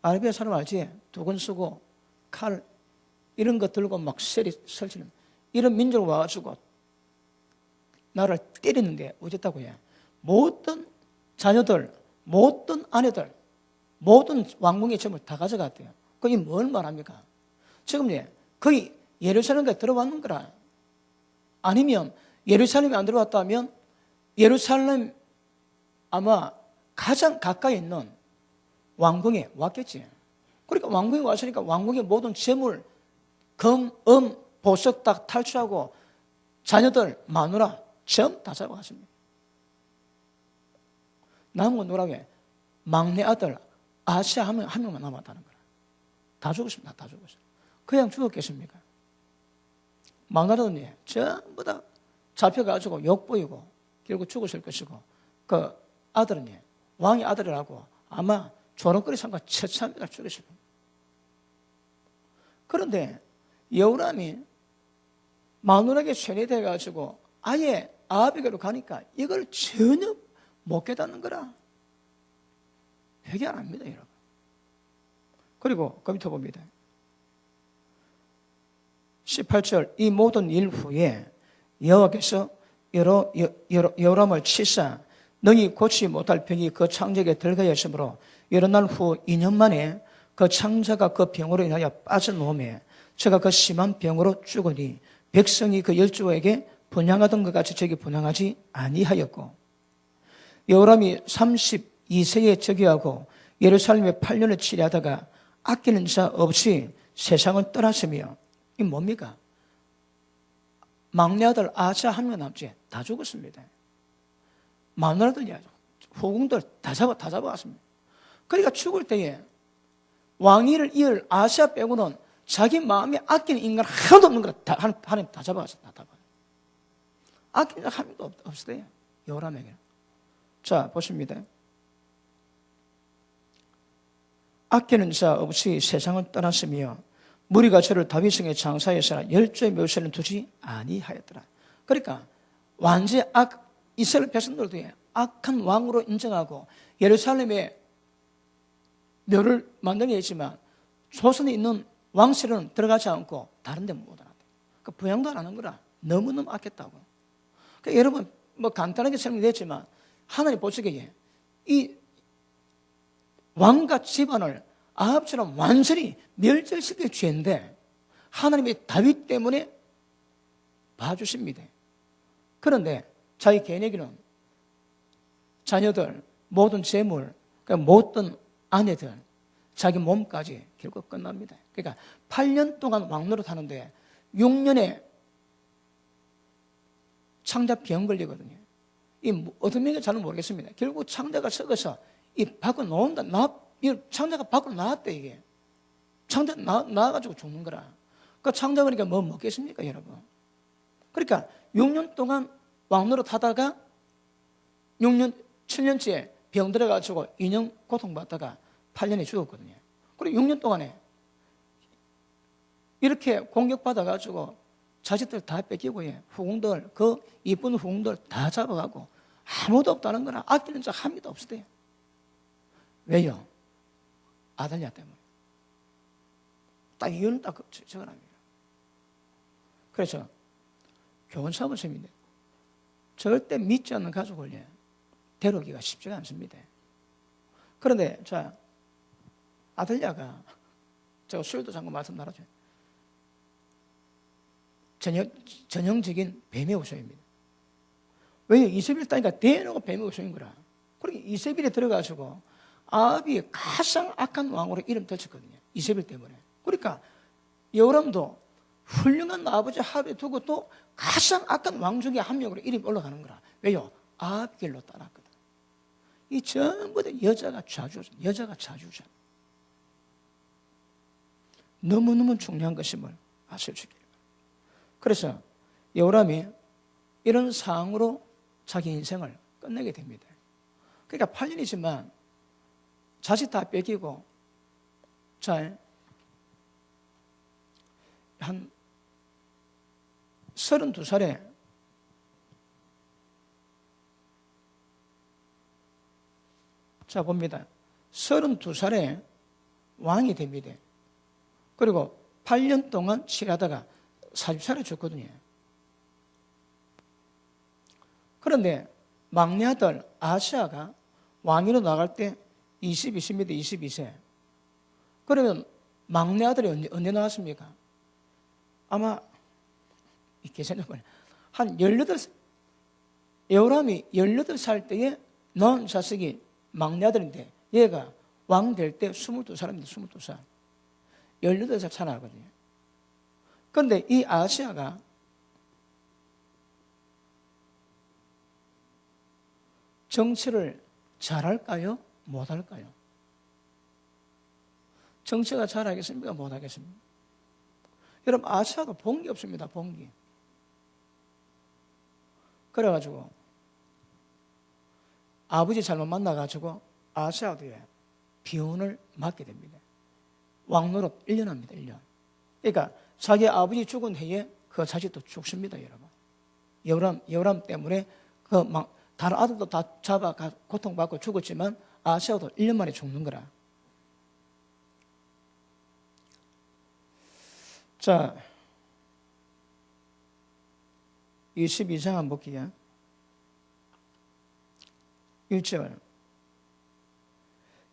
알지? 두건 쓰고 칼 이런 거 들고 막 설치는 이런 민족 와가지고 나를 때리는데 어쨌다고 해. 모든 자녀들, 모든 아내들, 모든 왕궁의 재물 다 가져갔대요. 그게 뭘 말합니까? 지금 거의 예루살렘에 들어왔는 거라. 아니면 예루살렘에 안 들어왔다면 예루살렘 아마 가장 가까이 있는 왕궁에 왔겠지. 그러니까 왕궁에 왔으니까 왕궁의 모든 재물, 금, 보석 다 탈취하고 자녀들, 마누라 전부 다 잡아갔습니다. 남은 건 누구라고 해? 막내 아들 아시아 한 명만 남았다는 거라. 다 죽었습니다. 다 죽었어요. 그냥 죽었겠습니까? 막나라더니 전부 다 잡혀가지고 욕보이고 결국 죽었을 것이고 그 아들은 왕의 아들이라고 아마 조롱거리 삼가 처참하게 죽였을 겁니다. 그런데 여호람이 마누라에게 세뇌돼가지고 아예 아합에게로 가니까 이걸 전혀 못 깨닫는 거라. 회개 안 합니다, 여러분. 그리고 그 밑에 봅니다. 18절 이 모든 일 후에 여호와께서 여호람을 치사 능히 고치지 못할 병이 그 창자에게 들가였으므로 여러 날 후 2년 만에 그 창자가 그 병으로 인하여 빠져나오매 저가 그 심한 병으로 죽으니 백성이 그 열조에게 분향하던 것 같이 저기 분향하지 아니하였고 여호람이 32세에 즉위하고 예루살렘에 8년을 치리하다가 아끼는 자 없이 세상을 떠났으며 이 뭡니까? 막내 아들 아사 한 명 남지 다 죽었습니다. 마누라들 후궁들 다 잡아갔습니다. 그러니까 죽을 때에 왕위를 이을 아사 빼고는 자기 마음에 아끼는 인간 하나도 없는 거라 하나님 다 잡아갔어요. 다 잡아갔어요. 아끼는 자 한 명도 없었대요. 여호람에게는. 자 보십니다. 아끼는 자 없이 세상을 떠났으며 무리가 저를 다윗성에 장사했으나 열조의 묘세는 두지 아니하였더라. 그러니까 완전히 이스라엘 백성들도 악한 왕으로 인정하고 예루살렘에 묘를 만든 게 있지만 조선에 있는 왕실은 들어가지 않고 다른 데 못 하나. 그러니까 부양도 안 하는 거라. 너무너무 아꼈다고. 그러니까 여러분 뭐 간단하게 설명됐지만 하나님 보시기에 이 왕과 집안을 아합처럼 완전히 멸절시킬 죄인데 하나님이 다윗 때문에 봐주십니다. 그런데 자기 개인에게는 자녀들, 모든 재물, 그러니까 모든 아내들, 자기 몸까지 결국 끝납니다. 그러니까 8년 동안 왕노릇 하는데 6년에 창자 병 걸리거든요. 이 어떤 면이 잘은 모르겠습니다. 결국 창자가 썩어서 이 밖으로 나온다. 창자가 밖으로 나왔대, 이게. 창자 나와가지고 죽는 거라. 그 창자 그러니까 뭐 먹겠습니까, 여러분? 그러니까 6년 동안 왕노릇 하다가 7년째 병 들어가지고 2년 고통받다가 8년에 죽었거든요. 그리고 6년 동안에 이렇게 공격받아가지고 자식들 다 뺏기고 후궁들, 그 이쁜 후궁들 다 잡아가고 아무도 없다는 거나 아끼는 자 한 명도 없었대요. 왜요? 아달랴 때문에. 딱 이유는 딱 적어납니다. 그래서 교훈 삼을 셈인데 절대 믿지 않는 가족을 데려오기가 쉽지가 않습니다. 그런데 자 아달랴가 제가 술도 잠깐 말씀 나눠줘. 전형적인 뱀의 우성입니다. 왜요? 이세벨 따니까 대놓고 뱀의 우성인 거라. 그러니까 이세벨에 들어가지고 아합이 가장 악한 왕으로 이름 떨쳤거든요. 이세벨 때문에. 그러니까 여호람도 훌륭한 아버지 아합에 두고 또 가장 악한 왕 중에 한 명으로 이름이 올라가는 거라. 왜요? 아합 길로 따랐거든. 이 전부 다 여자가 자주자. 너무너무 중요한 것임을 아셔주길. 그래서 여호람이 이런 상황으로 자기 인생을 끝내게 됩니다. 그러니까 8년이지만 자식 다 뺏기고 한 32살에 자 봅니다. 32살에 왕이 됩니다. 그리고 8년 동안 치하다가 40살에 죽거든요. 그런데 막내 아들 아시아가 왕위로 나갈 때 22세입니다. 22세. 그러면 막내 아들이 언제 나왔습니까? 아마 계산해보면 한 18살, 여호람이 18살 때에 낳은 자식이 막내 아들인데 얘가 왕 될 때 22살입니다. 22살. 18살 차나거든요. 그런데 이 아하시아가 정치를 잘할까요? 못할까요? 정치가 잘하겠습니까? 못하겠습니까? 여러분, 아하시아도 본 게 없습니다. 본 게. 그래가지고 아버지 잘못 만나가지고 아하시아도 비혼을 맞게 됩니다. 왕노릇 1년 합니다. 1년. 그러니까 자기 아버지 죽은 해에 그 자식도 죽습니다. 여러분. 여호람 때문에 다른 아들도 다 잡아 고통받고 죽었지만 아하시아도 1년 만에 죽는 거라. 자, 22장 한번 볼게요. 1절.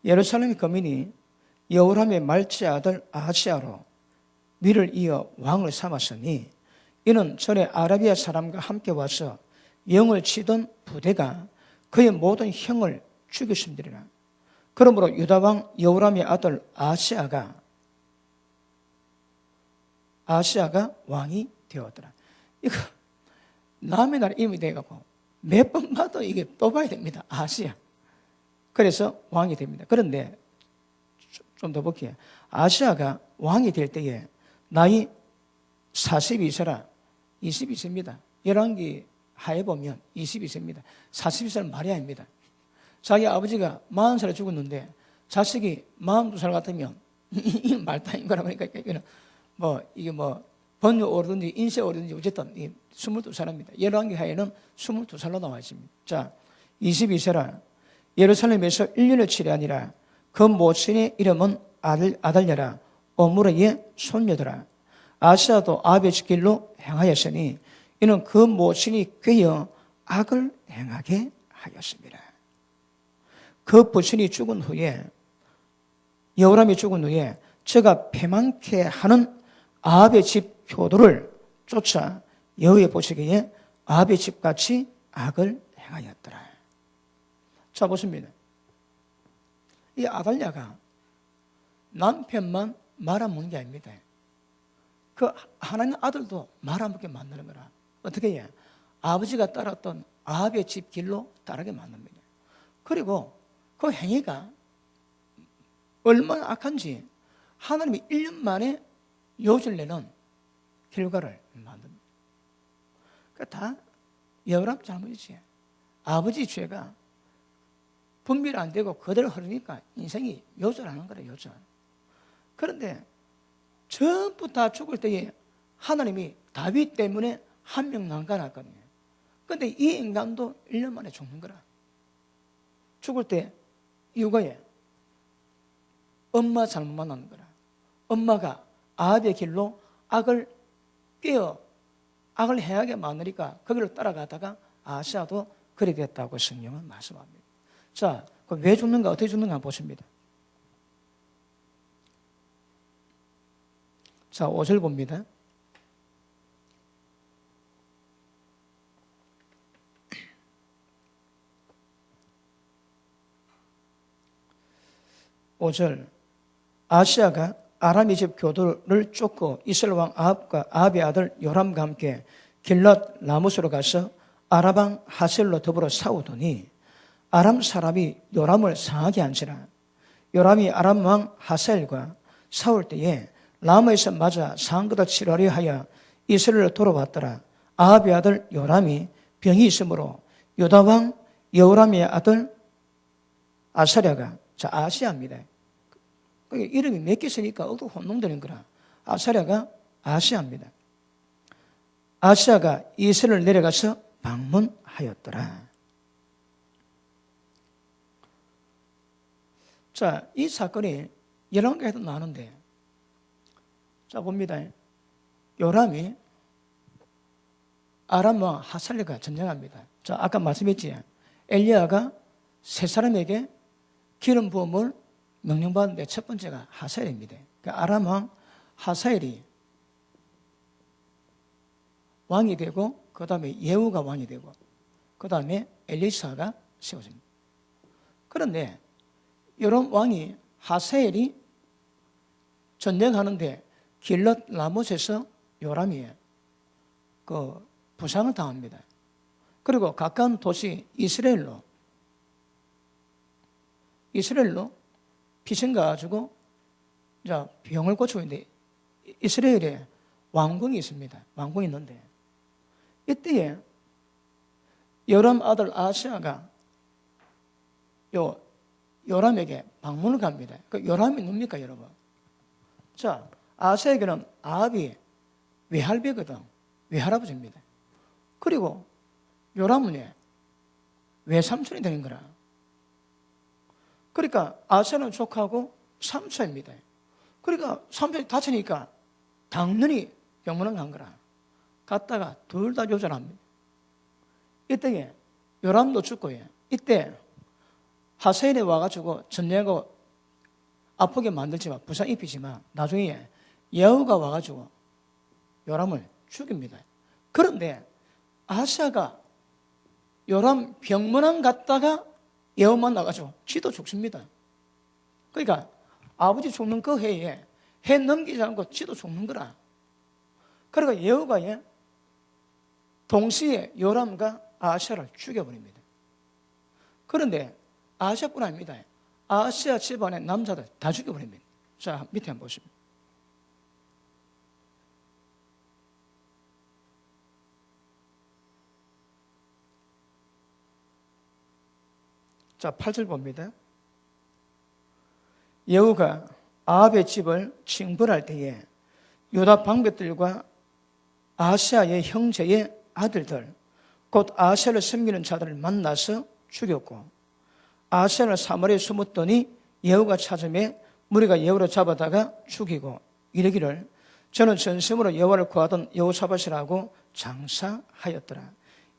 예루살렘 거민이 여호람의 말치 아들 아하시아로 위를 이어 왕을 삼았으니 이는 전에 아라비아 사람과 함께 와서 영을 치던 부대가 그의 모든 형을 죽였음이라. 그러므로 유다 왕 여호람의 아들 아하시아가 왕이 되었더라. 이거 남의 나라 이름이 돼갖고 몇 번 봐도 이게 뽑아야 됩니다. 아하시아. 그래서 왕이 됩니다. 그런데 좀 더 볼게요. 아하시아가 왕이 될 때에 나이 42세라 22세입니다. 열왕기 하에 보면 22세입니다. 42세는 말이 아닙니다. 자기 아버지가 40살에 죽었는데 자식이 42살 같으면 이 말타인 거라 그러니까 이게 번유 오르든지 인세 오르든지 어쨌든 22살입니다. 열왕기 하에는 22살로 나와 있습니다. 자, 22세라 예루살렘에서 1년을 치려하니라. 그 모친의 이름은 아달랴라. 오므르의 손녀더라. 아하시아도 아합의 길로 행하였으니 이는 그 모친이 꾀어 악을 행하게 하였습니다. 그 부친이 죽은 후에 여호람이 죽은 후에 저가 패망케 하는 아합의 집 효도를 쫓아 여호와의 보시기에 아합의 집같이 악을 행하였더라. 자, 보십니다. 이 아달랴가 남편만 말아먹는 게 아닙니다. 그 하나님 아들도 말아먹게 만드는 거라. 어떻게 해? 아버지가 따랐던 아합의 집 길로 따르게 만듭니다. 그리고 그 행위가 얼마나 악한지 하나님이 1년 만에 요절 내는 결과를 만듭니다. 그러니까 다 여호람 잘못이지. 아버지 죄가 분별 안 되고 그대로 흐르니까 인생이 요절하는 거래, 요절. 그런데 전부 다 죽을 때에 하나님이 다윗 때문에 한 명 난간했거든요. 그런데 이 인간도 1년 만에 죽는 거라. 죽을 때 이유가 엄마 잘못 만나는 거라. 엄마가 아합의 길로 악을 깨어 악을 행하게 만드니까 거기를 따라가다가 아하시아도 그리 됐다고 성경은 말씀합니다. 자, 왜 죽는가, 어떻게 죽는가 보십니다. 자, 5절 봅니다. 아하시아가 아람의 집 교도를 쫓고 이스라엘 왕 아합과 아합의 아들 요람과 함께 길랏 라못으로 가서 아람왕 하셀로 더불어 싸우더니 아람 사람이 요람을 상하게 한지라. 요람이 아람 왕 하셀과 싸울 때에 라마에서 맞아 상한 것을 치료하려 하여 이스라엘을 돌아왔더라. 아합의 아들 요람이 병이 있으므로 유다 왕 여호람의 아들 아사랴가, 자, 아시아입니다. 이름이 몇 개 쓰니까 어도 혼동되는 거라. 아사랴가 아시아입니다. 아시아가 이스라엘을 내려가서 방문하였더라. 자, 이 사건이 열왕기에도 나오는데, 자, 봅니다. 요람이 아람 왕 하살랴가 전쟁합니다. 자, 아까 말씀했지. 엘리야가 세 사람에게 기름 부음을 명령받는데 첫 번째가 하사엘입니다. 그러니까 아람 왕 하사엘이 왕이 되고, 그 다음에 예후가 왕이 되고, 그 다음에 엘리사가 세워집니다. 그런데 요람 왕이 하사엘이 전쟁하는데 길럿 라못에서 요람이 부상을 당합니다. 그리고 가까운 도시 이스라엘로 피신 가가지고 병을 고치고 있는데 이스라엘에 왕궁이 있습니다. 왕궁이 있는데 이때에 요람 아들 아하스야가 요람에게 방문을 갑니다. 그 요람이 누굽니까, 여러분? 자, 아하스야에게는 아합이 외할배거든. 외할아버지입니다. 그리고 요람은 외삼촌이 되는 거라. 그러니까 아하스야는 조카하고 삼촌입니다. 그러니까 삼촌이 다치니까 당연히 병문안 간 거라. 갔다가 둘 다 요절합니다. 이때에 요람도 죽고 이때 하사엘에 와가지고 전쟁하고 아프게 만들지만 부상 입히지만 나중에 여우가 와가지고 요람을 죽입니다. 그런데 아하스야가 요람 병문안 갔다가 여우 만나가지고 지도 죽습니다. 그러니까 아버지 죽는 그 해에 해 넘기지 않고 지도 죽는 거라. 그러니까 여우가 동시에 요람과 아하스야를 죽여버립니다. 그런데 아하스야뿐 아닙니다. 아하스야 집안의 남자들 다 죽여버립니다. 자, 밑에 한번 보시면. 자, 8절 봅니다. 여우가 아합의 집을 징벌할 때에 유다 방백들과 아하스야의 형제의 아들들, 곧 아하스야를 섬기는 자들을 만나서 죽였고, 아하스야를 사마리아에 숨었더니 여우가 찾음에 무리가 여우를 잡아다가 죽이고 이르기를 저는 전심으로 여호와를 구하던 여호사밧이라고 장사하였더라.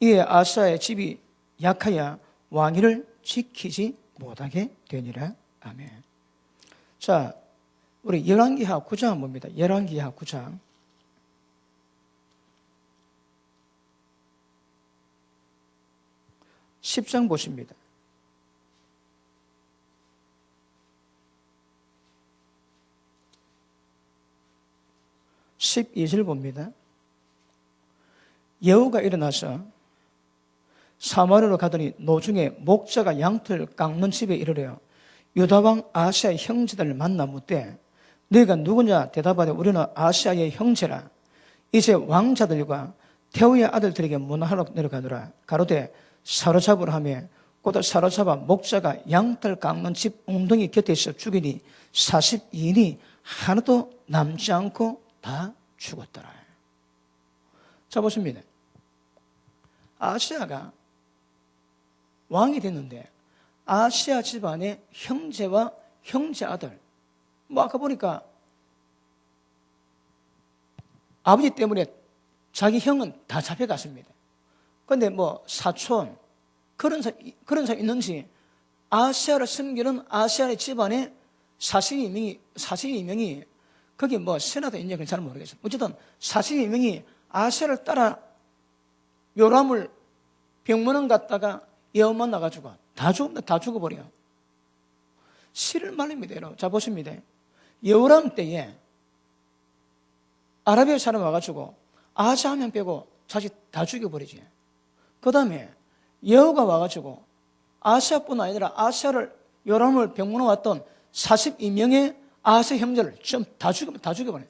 이에 아하스야의 집이 약하여 왕위를 지키지 못하게 되니라. 아멘. 자, 우리 열왕기하 9장 봅니다. 열왕기하 9장. 10장 보십니다. (12절) 봅니다. 여우가 일어나서 사마리아로 가더니 노중에 목자가 양털 깎는 집에 이르러 유다왕 아하스야의 형제들을 만나 묻되 너희가 누구냐 대답하되 우리는 아하스야의 형제라. 이제 왕자들과 태우의 아들들에게 문하러 내려가더라. 가로되 사로잡으라 하며 곧 사로잡아 목자가 양털 깎는 집 웅덩이 곁에서 죽이니 42인이 하나도 남지 않고 다 죽었더라. 자, 보십니다. 아하스야가 왕이 됐는데 아하스야 집안의 형제와 형제 아들, 아까 보니까 아버지 때문에 자기 형은 다 잡혀갔습니다. 그런데 사촌 그런 사람 있는지 아하스야를 섬기는 아하스야의 집안에 42명이 거기 세나도 있냐 그건 잘 모르겠어요. 어쨌든 42명이 아하스야를 따라 요람을 병문안 갔다가 여우 만나가지고 다 죽어버려. 씨를 말립니다, 여러분. 자, 보십니다. 여우람 때에 아라비아 사람 와가지고 아하스야 한 명 빼고 자식 다 죽여버리지. 그 다음에 여우가 와가지고 아하스야뿐 아니라 아하스야를 요람을 병문안 왔던 42명의 아하스야 형제를 좀 다 죽여버려.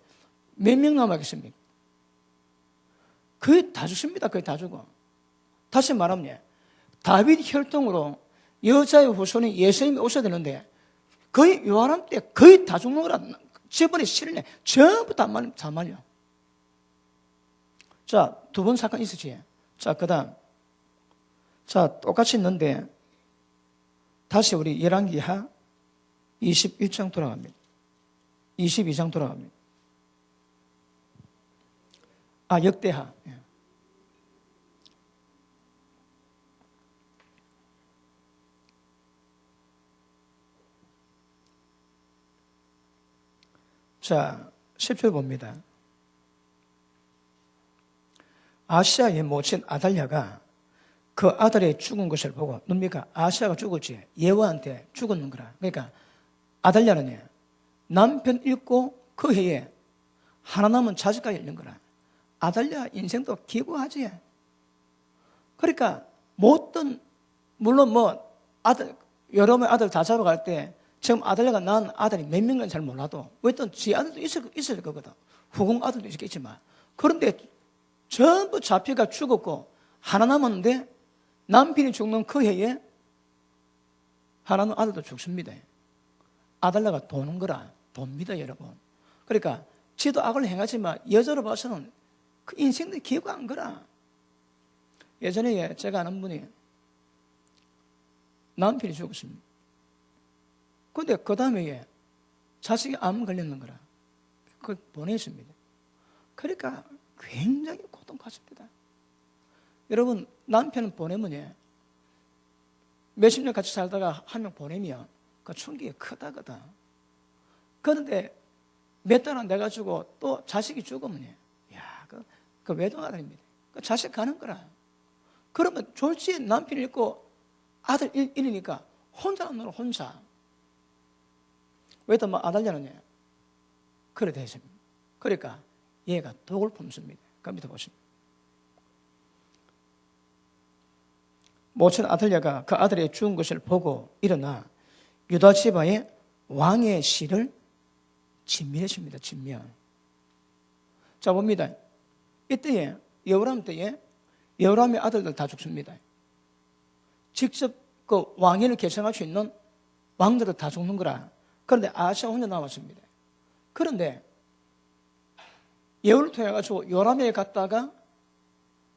몇 명 남았겠습니까? 거의 다 죽습니다. 거의 다 죽어. 다시 말하면 다윗 혈통으로 여자의 후손이 예수님이 오셔야 되는데 거의 요한왕 때 거의 다 죽는 거라. 저번에 실내 전부 다 말려. 자, 두 번 사건 있었지. 자, 그 다음. 자, 똑같이 있는데 다시 우리 열왕기하 21장 돌아갑니다. 22장 돌아갑니다. 역대하. 자, 10절 봅니다. 아하스야의 모친 아달랴가 그 아들의 죽은 것을 보고 뭡니까? 아시아가 죽었지. 예후한테 죽었는 거라. 그러니까 아달랴는 남편 잃고 그 해에 하나 남은 자식까지 잃는 거라. 아달랴 인생도 기구하지. 그러니까 못된 물론 뭐 아들 여러 명 아들 다 잡아갈 때 지금 아달랴가 낳은 아들이 몇 명인지 잘 몰라도 어떤 지 아들도 있을 거거든. 후궁 아들도 있겠지만 그런데 전부 잡혀가 죽었고 하나 남았는데 남편이 죽는 그 해에 하나 남은 아들도 죽습니다. 아달랴가 도는 거라. 돕니다, 여러분. 그러니까 지도 악을 행하지만 여자로 봐서는 그 인생도 기구한 거라. 예전에 제가 아는 분이 남편이 죽었습니다. 근데 그 다음에 자식이 암 걸렸는 거라. 그걸 보냈습니다. 그러니까 굉장히 고통받습니다. 여러분, 남편은 보내면 몇십 년 같이 살다가 한 명 보내면 그 충격이 크다거든. 그런데 몇 달 안 돼가지고 또 자식이 죽으면 야, 그 외동아들입니다. 그 자식 가는 거라. 그러면 졸지에 남편이 있고 아들 잃으니까 혼자 안 놀아, 혼자. 왜또 뭐 아달랴는 그래 되십니다. 그러니까 얘가 독을 품습니다. 그 밑에 보십니다. 모친 아달랴가 그 아들의 죽은 것을 보고 일어나 유다 지파의 왕의 씨를 진멸했습니다. 진멸. 자 봅니다. 이때에 여호람 때에 여호람의 아들들 다 죽습니다. 직접 그 왕위를 계승할 수 있는 왕들도 다 죽는 거라. 그런데 아시아 혼자 남았습니다. 그런데 예후를 통해 가지고 요람에 갔다가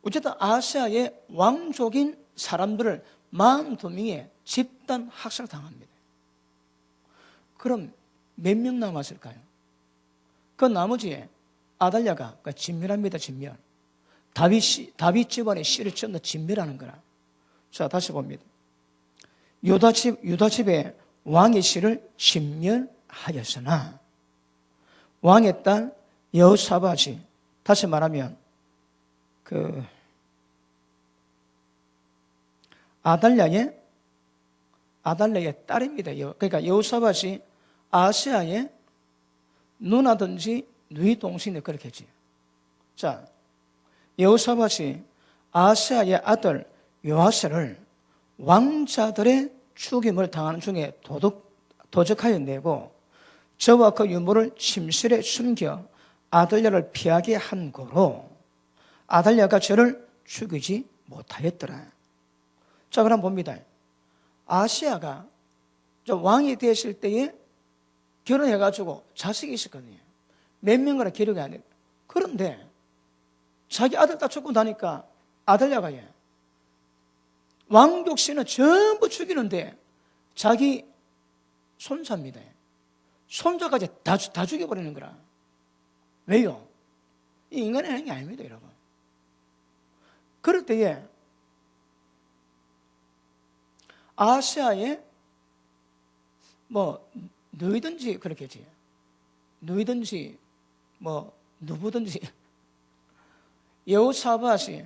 어쨌든 아시아의 왕족인 사람들을 42명의 집단 학살을 당합니다. 그럼 몇 명 남았을까요? 그 나머지에 아달랴가 진멸합니다. 진멸. 다윗 집안의 씨를 전부 진멸하는 거라. 자, 다시 봅니다. 유다 집의 왕의 씨를 진멸하였으나 왕의 딸 여호사밧이, 다시 말하면 아달랴의 딸입니다. 그러니까 여호사밧이 아시아의 누나든지 누이 동생이 그렇게 했지. 자, 여호사밧이 아시아의 아들 요아스를 왕자들의 죽임을 당하는 중에 도적하여 내고 저와 그 유모를 침실에 숨겨 아달랴를 피하게 한 거로 아달랴가 저를 죽이지 못하였더라. 자, 그럼 봅니다. 아시아가 왕이 되었을 때에 결혼해가지고 자식이 있었거든요. 몇 명이나 기록이 안 돼요. 그런데 자기 아들 다 죽고 나니까 아달랴가 왕족 씨는 전부 죽이는데 자기 손자입니다. 손자까지 다 죽여버리는 거라. 왜요? 이 인간이 하는 게 아닙니다, 여러분. 그럴 때에 아시아에 뭐 누이든지 그렇게 했지. 누이든지 뭐 누구든지 여호사밧이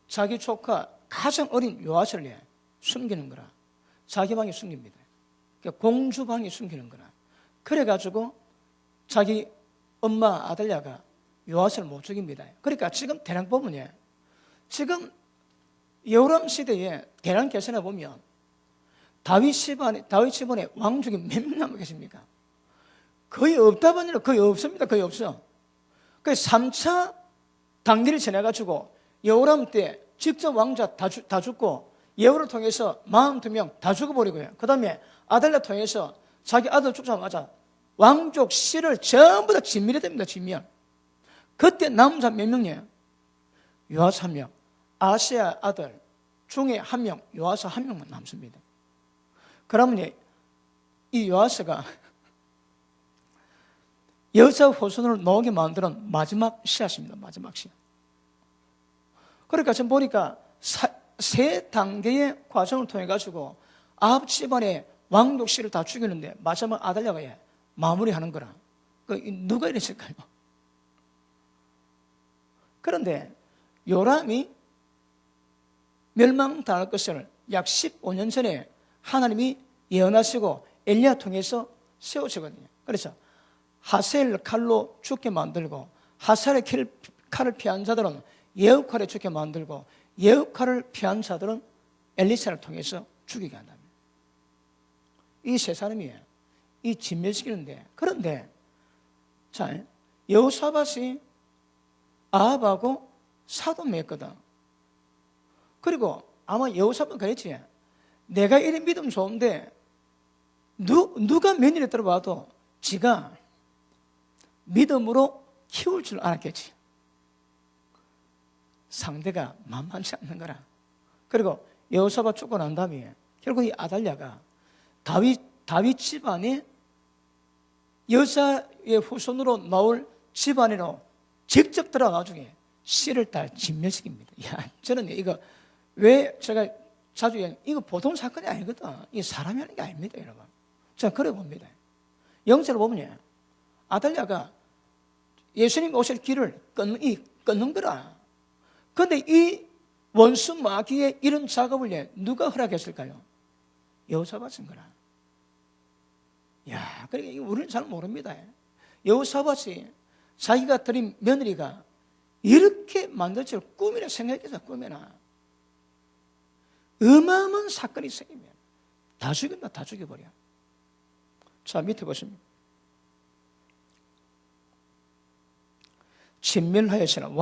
자기 조카 가장 어린 요아스를 숨기는 거라. 자기 방에 숨깁니다. 그러니까 공주 방에 숨기는 거라. 그래가지고 자기 엄마 아달랴가 요아스를 못 죽입니다. 그러니까 지금 대략 보면 지금 여호람 시대에 대략 계산해 보면 다윗 집안의 왕족이 몇 명 남아 계십니까? 거의 없다고 하니까 거의 없습니다. 거의 없어. 그 3차 단계를 지나가지고 여호람 때 직접 왕자 다 죽고 예후를 통해서 42명 다 죽어버리고요. 그 다음에 아달랴 통해서 자기 아들 죽자마자 왕족 씨를 전부 다 진멸이 됩니다. 진멸. 그때 남은 자 몇 명이에요? 요아스 1명, 아시아 아들 중에 1명, 요아스 1명만 남습니다. 그러면 이 요아스가 여자 후손을 나오게 만드는 마지막 씨앗입니다. 마지막 씨앗. 그러니까 지금 보니까 세 단계의 과정을 통해 가지고 아합 집안의 왕족 씨를 다 죽이는데 마지막 아달랴가 마무리하는 거라. 누가 이랬을까요? 그런데 요람이 멸망당할 것을 약 15년 전에 하나님이 예언하시고 엘리야 통해서 세우시거든요. 그래서 하셀 칼로 죽게 만들고 하셀의 칼을 피한 자들은 예후 칼에 죽게 만들고 예후 칼을 피한 자들은 엘리사를 통해서 죽이게 한답니다. 이 세 사람이 이 진멸시키는데, 그런데 자, 여호사밧이 아합하고 사도매했거든. 그리고 아마 여호사밧은 그랬지. 내가 이리 믿음 좋은데 누가 며느리 들어봐도 지가 믿음으로 키울 줄 알았겠지. 상대가 만만치 않는 거라. 그리고 여호사밧 죽고 난 다음에 결국 이 아달랴가 다윗 집안에 여자의 후손으로 나올 집안으로 직접 들어가가지고 씨를 딸 진멸시킵니다. 야, 저는 이거 왜 제가 자주 이거 보통 사건이 아니거든. 이게 사람이 하는 게 아닙니다, 여러분. 자, 그래 봅니다. 영세를 보면 아달랴가 예수님 오실 길을 끊는 거라. 그런데 이 원수 마귀의 이런 작업을 누가 허락했을까요? 여호사밧인 거라. 야, 그러니까 우리는 잘 모릅니다. 여호사밧이 자기가 드린 며느리가 이렇게 만들 줄 꿈이라 생각해서 꿈에나 어마어마한 사건이 생기면 다 죽인다, 다 죽여버려. 자, 밑에 보시면 진멸하여서는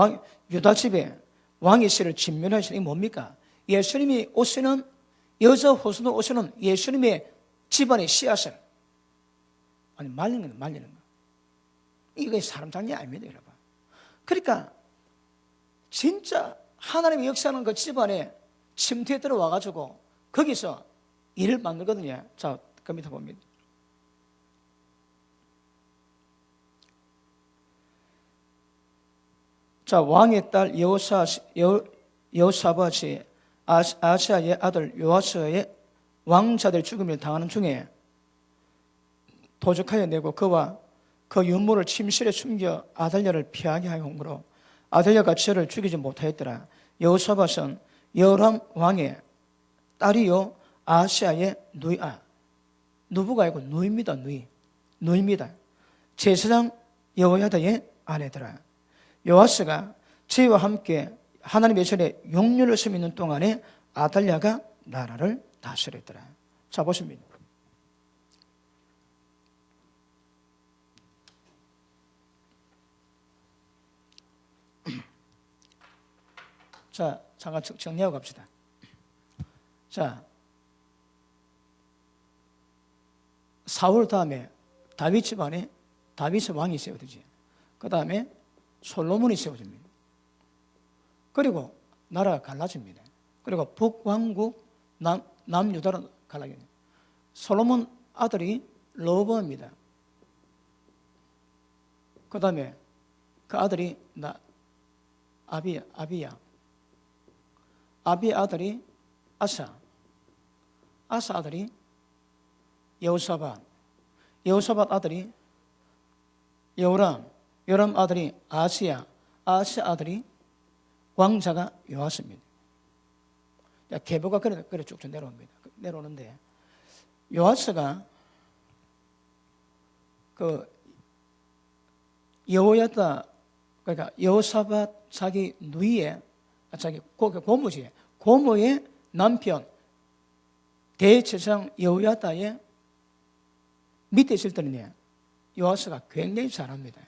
유다 집에 왕의 씨를 진멸하여서는 이게 뭡니까? 예수님이 오시는 여자 호수로 오시는 예수님의 집안의 씨앗을 아니 말리는 거. 이게 사람 장난이 아닙니다, 여러분. 그러니까 진짜 하나님의 역사하는 그 집안에 침투에 들어와가지고 거기서 일을 만들거든요. 자, 그 밑에 봅니다. 자, 왕의 딸 여호사밧이 아시아의 아들 요아스의 왕자들 죽음을 당하는 중에 도적하여 내고 그와 그 유물을 침실에 숨겨 아달랴를 피하게 하였으므로 아달랴가 저를 죽이지 못하였더라. 여호사밧은 여호람 왕의 딸이요 아시아의 누부가 아니고 누이입니다. 제사장 여호야다의 아내더라. 요아스가 저희와 함께 하나님의 전에 용렬을 섬기는 동안에 아달랴가 나라를 다스렸더라. 자, 보십니다. 자, 잠깐 정리하고 갑시다. 자, 사울 다음에 다윗 집안에 다윗의 왕이 세워지지. 그 다음에 솔로몬이 세워집니다. 그리고 나라가 갈라집니다. 그리고 북왕국 남유다로 갈라집니다. 솔로몬 아들이 르호보암입니다. 그 다음에 그 아들이 아비야. 아비의 아들이 아사 아들이 여호사밧 아들이 여호람 아들이 아시아 아들이 왕자가 요아스입니다. 계보가 그래 쭉 내려오는데 요아스가 그 여호야다 그러니까 여호사밧 자기 누이의 자기 고모의 남편 대제사장 여호야다의 밑에 있을 때는 요아스가 굉장히 잘합니다.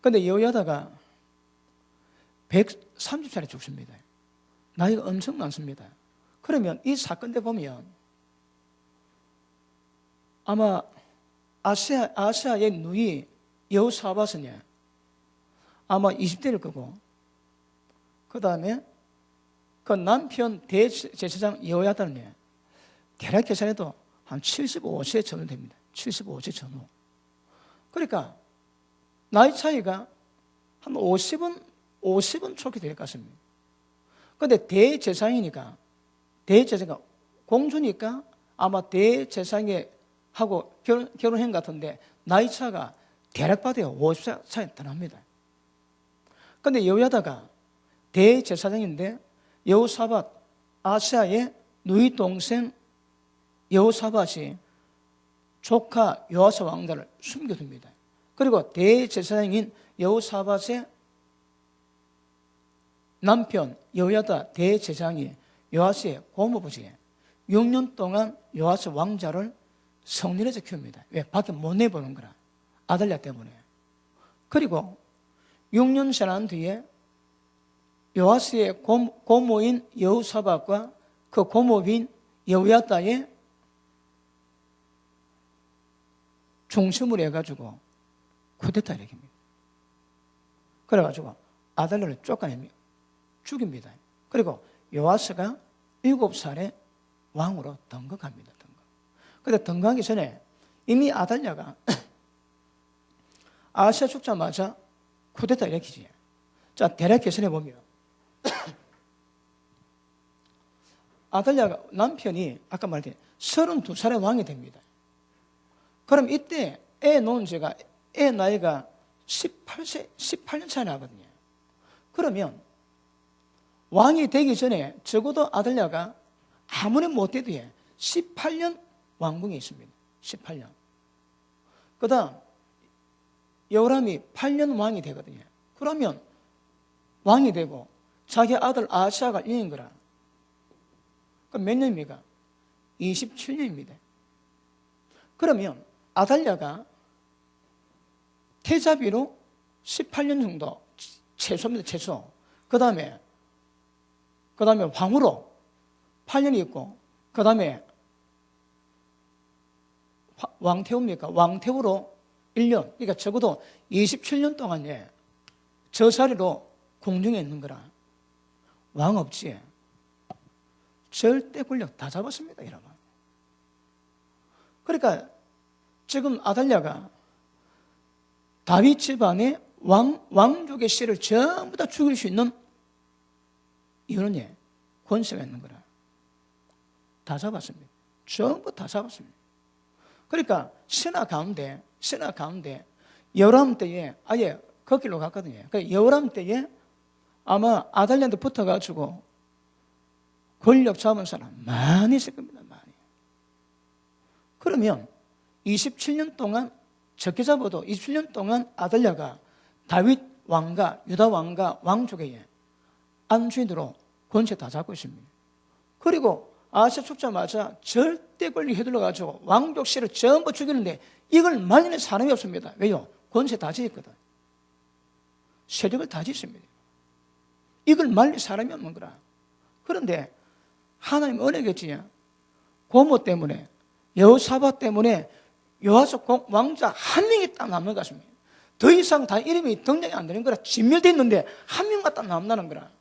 그런데 여호야다가 130살에 죽습니다. 나이가 엄청 많습니다. 그러면 이 사건 때 보면 아마 아시아의 누이 여호사밧은 아마 20대일 거고 그 다음에 그 남편 대제사장 여호야다는 대략 계산해도 한 75세 전후 됩니다. 75세 전후. 그러니까 나이 차이가 한 50은 초기 될 것 같습니다. 그런데 대제사장이니까 공주니까 아마 대제사장에 하고 결혼한 것 같은데 나이 차가 대략 봐도요 50살 차이 더 납니다. 그런데 여호야다가 대제사장인데 여호사밧 아사의 누이 동생 여호사밧이 조카 요아스 왕자를 숨겨둡니다. 그리고 대제사장인 여호사밧의 남편 여호야다 대제사장이 요아스의 고모부지에 6년 동안 요아스 왕자를 성전에서 키웁니다. 왜? 밖에 못 내보는 거라. 아달랴 때문에. 그리고 6년 지난 뒤에 요아스의 고모인 여호사밧과 그 고모인 여호야다의 중심을 해가지고 쿠데타 일으킵니다. 그래가지고 아달랴를 쫓아냅니다. 죽입니다. 그리고 요아스가 7살에 왕으로 등극합니다. 그런데 등극하기 전에 이미 아달랴가 아시아 죽자마자 쿠데타 일으키지. 자, 대략 계산해 보면 아달랴가 남편이 아까 말했듯이 32살에 왕이 됩니다. 그럼 이때 애 놓은 지가 애 나이가 18년 차이 나거든요. 그러면 왕이 되기 전에 적어도 아달랴가 아무리 못해도 18년 왕궁에 있습니다. 18년. 그 다음 여호람이 8년 왕이 되거든요. 그러면 왕이 되고 자기 아들 아하스가 1년 거라. 그럼 몇 년입니까? 27년입니다. 그러면 아달랴가 태자비로 18년 정도 최소입니다. 최소. 그 다음에 왕으로 8년이 있고 그 다음에 왕태우입니까? 왕태우로 1년. 그러니까 적어도 27년 동안 저 자리로 공중에 있는 거라. 왕 없지. 절대 권력 다 잡았습니다. 여러분. 그러니까 지금 아달랴가 다윗 집안의 왕족의 씨를 전부 다 죽일 수 있는 이유는 권세가 있는 거라. 다 잡았습니다. 전부 다 잡았습니다. 그러니까 신하 가운데 여호람 때에 아예 그 길로 갔거든요. 그러니까 여호람 때에 아마 아달랴한테 붙어가지고 권력 잡은 사람 많이 있을 겁니다. 많이. 그러면 27년 동안 적게 잡아도 27년 동안 아달랴가 다윗 왕과 유다 왕과 왕족의 안주인으로 권세 다 잡고 있습니다. 그리고 아하스 죽자마자 절대 권력이 휘둘러가지고 왕족 씨를 전부 죽이는데 이걸 말리는 사람이 없습니다. 왜요? 권세 다 지었거든. 세력을 다 지었습니다. 이걸 말릴 사람이 없는 거라. 그런데 하나님 은혜겠지. 고모 때문에 여호사밧 때문에 요아스 왕자 한 명이 딱 남는 것 같습니다. 더 이상 다 이름이 등장이 안 되는 거라. 진멸되어 있는데 한 명만 딱 남는다는 거라.